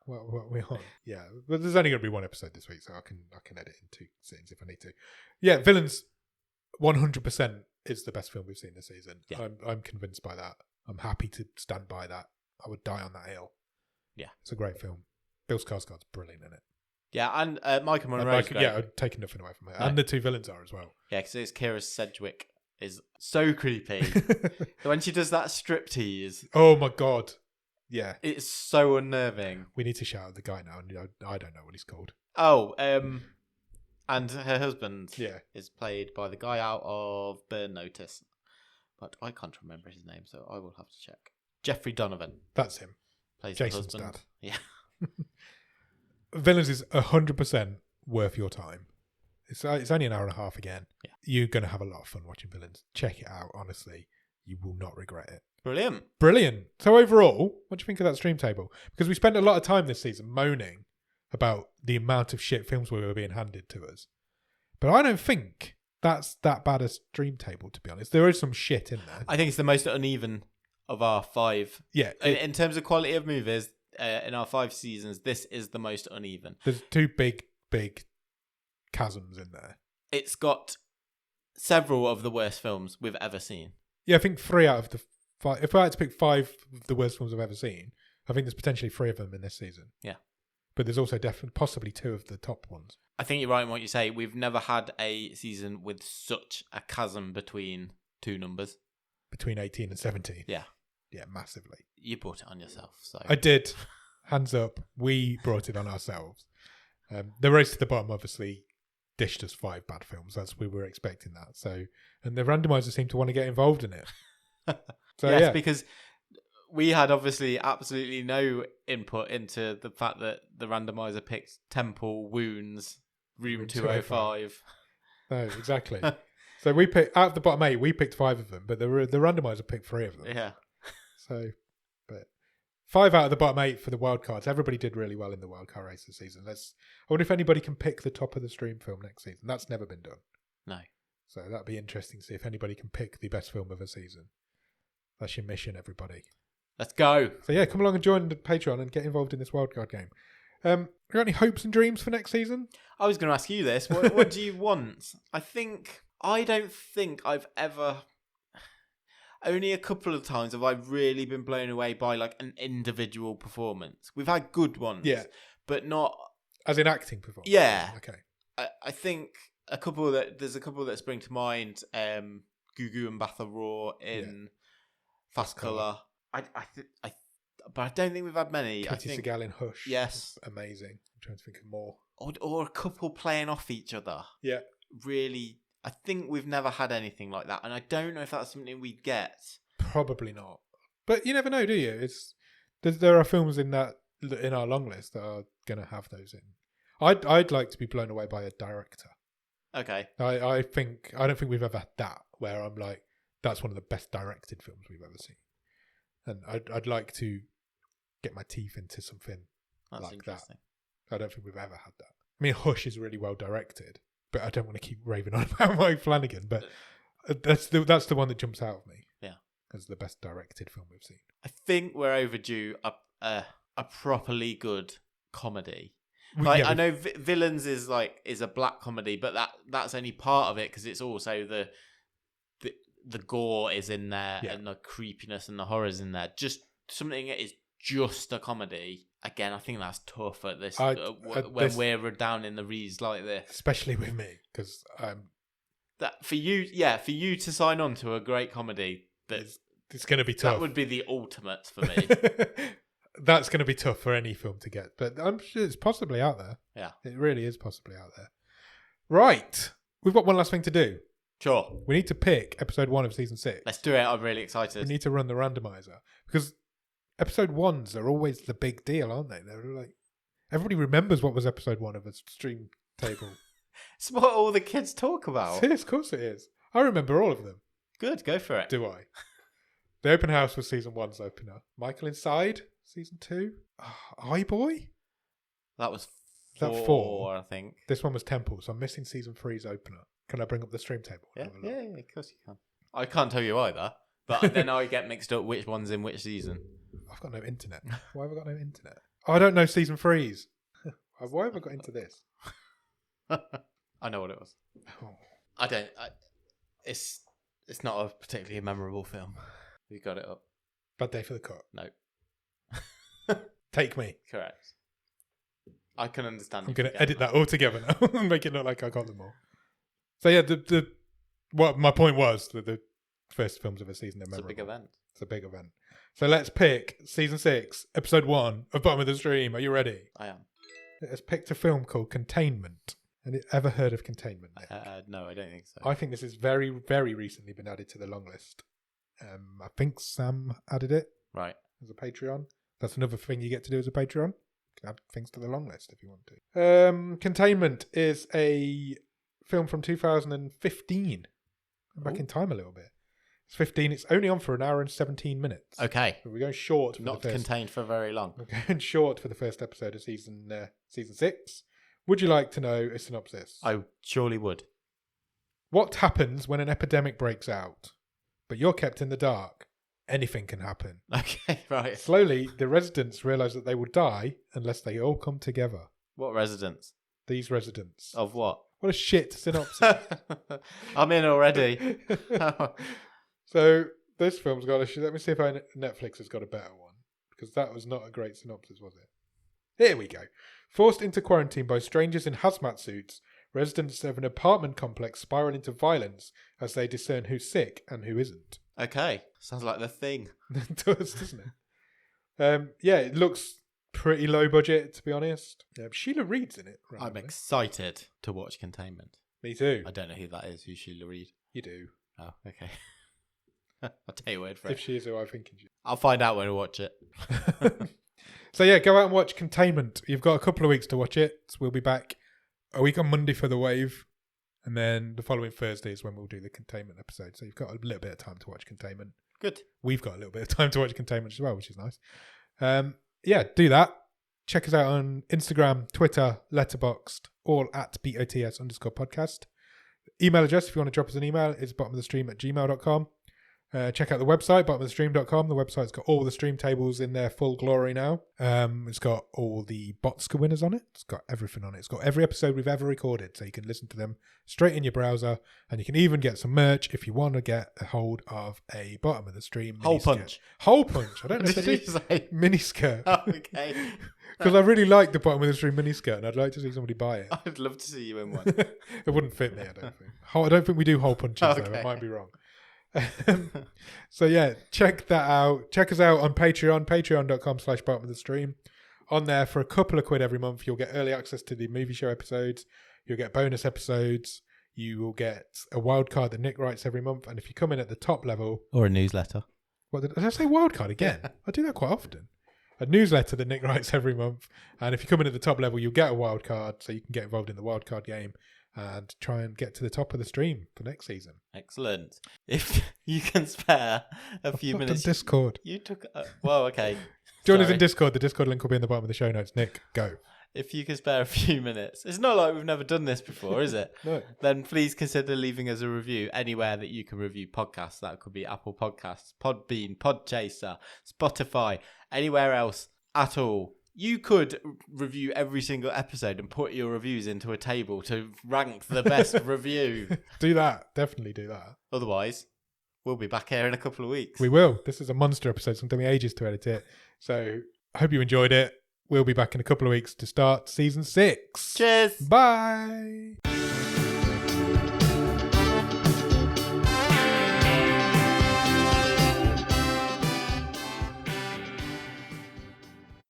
Well, we're on. Yeah, but there's only going to be one episode this week, so I can edit in 2 scenes if I need to. Yeah, Villains, 100% is the best film we've seen this season. Yeah. I'm convinced by that. I'm happy to stand by that. I would die on that hill. Yeah, it's a great film. Bill Skarsgård's brilliant in it. Yeah, and Michael Monroe's great. Yeah, I've taken nothing away from it. No. And the 2 villains are as well. Yeah, because it's Kira Sedgwick is so creepy. When she does that striptease. Oh my God. Yeah. It's so unnerving. We need to shout at the guy now. I don't know what he's called. Oh, and her husband is played by the guy out of Burn Notice. But I can't remember his name, so I will have to check. Jeffrey Donovan. That's him. Plays Jason's the husband. dad. Yeah. Villains is 100% worth your time. It's only an hour and a half again. Yeah. You're going to have a lot of fun watching Villains. Check it out, honestly. You will not regret it. Brilliant. So overall, what do you think of that stream table? Because we spent a lot of time this season moaning about the amount of shit films we were being handed to us. But I don't think that's that bad a stream table, to be honest. There is some shit in there. I think it's the most uneven of our 5. Yeah. In terms of quality of movies, in our 5 seasons, this is the most uneven. There's 2 big chasms in there. It's got several of the worst films we've ever seen. Yeah, I think 3 out of the 5. If I had to pick 5 of the worst films I've ever seen, I think there's potentially 3 of them in this season. Yeah. But there's also definitely possibly 2 of the top ones. I think you're right in what you say. We've never had a season with such a chasm between 2 numbers. Between 18 and 17. Yeah. Yeah, massively. You brought it on yourself. So I did. Hands up. We brought it on ourselves. The Race to the Bottom obviously dished us 5 bad films. We were expecting that. So, and the randomizer seemed to want to get involved in it. So, yes, because we had obviously absolutely no input into the fact that the randomizer picked Temple, Wounds, Room 205. No, exactly. So we picked out of the bottom 8. We picked 5 of them, but the randomizer picked 3 of them. Yeah. So, but 5 out of the bottom 8 for the wildcards. Everybody did really well in the wildcard race this season. I wonder if anybody can pick the top of the stream film next season. That's never been done. No. So that'd be interesting to see if anybody can pick the best film of a season. That's your mission, everybody. Let's go. So yeah, come along and join the Patreon and get involved in this wildcard game. You got any hopes and dreams for next season? I was going to ask you this. What do you want? I don't think I've ever... Only a couple of times have I really been blown away by like an individual performance. We've had good ones, but not as in acting performance. Yeah, okay. I think there's a couple that spring to mind. Gugu and Batha Raw in Fast Colour. But I don't think we've had many. Katie Seagal in Hush. Yes, amazing. I'm trying to think of more. Or a couple playing off each other. Yeah, really. I think we've never had anything like that, and I don't know if that's something we'd get. Probably not, but you never know, do you? There are films in our long list that are going to have those in. I'd like to be blown away by a director. Okay. I don't think we've ever had that where I'm like, that's one of the best directed films we've ever seen, and I'd like to get my teeth into something like that. I don't think we've ever had that. I mean, Hush is really well directed. But I don't want to keep raving on about Mike Flanagan. But that's the one that jumps out of me. Yeah, as the best directed film we've seen. I think we're overdue a properly good comedy. I know Villains is a black comedy, but that's only part of it because it's also the gore is in there and the creepiness and the horrors in there. Just something that is just a comedy. Again, I think that's tough at this when we're down in the reeds like this, especially with me, because that for you to sign on to a great comedy, it's going to be tough. That would be the ultimate for me. That's going to be tough for any film to get, but I'm sure it's possibly out there. Yeah, it really is possibly out there. Right, we've got one last thing to do. Sure. We need to pick episode 1 of season 6. Let's do it. I'm really We excited. need to run the randomizer because episode 1s are always the big deal, aren't they? They're like everybody remembers what was episode 1 of a stream table. It's what all the kids talk about. Yes, of course it is. I remember all of them. Good, go for it. Do I? The open house was season 1's opener. Michael Inside, season 2. iBoy? That was Is that 4? I think. This one was Temple, so I'm missing season 3's opener. Can I bring up the stream table? and have a look? Yeah, of course you can. I can't tell you either, but then I get mixed up which one's in which season. I've got no internet. Why have I got no internet? Oh, I don't know season 3's. Why have I got into this? I know what it was. Oh. I don't. It's not a particularly memorable film. You got it up. Bad Day for the Cut. No. Take Me. Correct. I can understand. I'm going to edit that all together now and make it look like I got them all. So yeah, what my point was that the first films of a season are It's a memorable. big event. It's a big event. So let's pick season 6, episode 1 of Bottom of the Stream. Are you ready? I am. Let's pick a film called Containment. Have you ever heard of Containment, Nick? No, I don't think so. I think this has very, very recently been added to the long list. I think Sam added it Right. as a Patreon. That's another thing you get to do as a Patreon. You can add things to the long list if you want to. Containment is a film from 2015. I'm back in time a little bit. It's 15. It's only on for an hour and 17 minutes. Okay. So we're going short. For Not the first, contained for very long. We're going short for the first episode of season 6. Would you like to know a synopsis? I surely would. What happens when an epidemic breaks out, but you're kept in the dark? Anything can happen. Okay, right. Slowly, the residents realise that they will die unless they all come together. What residents? These residents. Of what? What a shit synopsis. I'm in already. So, this film's got a... Let me see if Netflix has got a better one. Because that was not a great synopsis, was it? Here we go. Forced into quarantine by strangers in hazmat suits, residents of an apartment complex spiral into violence as they discern who's sick and who isn't. Okay. Sounds like The Thing. It does, doesn't it? Yeah, it looks pretty low budget, to be honest. Sheila Reid's in it. I'm randomly. excited to watch Containment. Me too. I don't know who that is. Who's Sheila Reid? You do. Oh, okay. I'll take your word for If it. she is who I think she is. I'll find out when I watch it. So yeah, go out and watch Containment. You've got a couple of weeks to watch it. So we'll be back a week on Monday for the Wave. And then the following Thursday is when we'll do the Containment episode. So you've got a little bit of time to watch Containment. Good. We've got a little bit of time to watch Containment as well, which is nice. Yeah, do that. Check us out on Instagram, Twitter, Letterboxd, all at BOTS_podcast. Email address, if you want to drop us an email, is bottomofthestream@gmail.com. Check out the website, bottomofthestream.com. The website's got all the stream tables in their full glory now. It's got all the Botska winners on it. It's got everything on it. It's got every episode we've ever recorded, so you can listen to them straight in your browser, and you can even get some merch if you want to get a hold of a Bottom of the Stream Hole miniskirt. punch. Hole punch. I don't know if Did they you do say? miniskirt. Oh, okay. Because I really like the Bottom of the Stream miniskirt, and I'd like to see somebody buy it. I'd love to see you in one. It wouldn't fit me, I don't think. I don't think we do hole punches, though. Okay. I might be wrong. So yeah, check that out. Check us out on Patreon, patreon.com/bottom of the stream. On there for a couple of quid every month, you'll get early access to the movie show episodes. You'll get bonus episodes. You will get a wild card that Nick writes every month. And if you come in at the top level, Or a newsletter. what did I say? Wild card again? I do that quite often. A newsletter that Nick writes every month. And if you come in at the top level, you'll get a wild card, so you can get involved in the wild card game and try and get to the top of the stream for next season. Excellent. If you can spare a few I've not minutes. done Discord. You took. Well, okay. Join us Sorry. in Discord. The Discord link will be in the bottom of the show notes. Nick, go. If you can spare a few minutes. It's not like we've never done this before, is it? No. Then please consider leaving us a review anywhere that you can review podcasts. That could be Apple Podcasts, Podbean, Podchaser, Spotify, anywhere else at all. You could review every single episode and put your reviews into a table to rank the best review. Do that. Definitely do that. Otherwise, we'll be back here in a couple of weeks. We will. This is a monster episode. It's going to take me ages to edit it. So I hope you enjoyed it. We'll be back in a couple of weeks to start season 6. Cheers. Bye.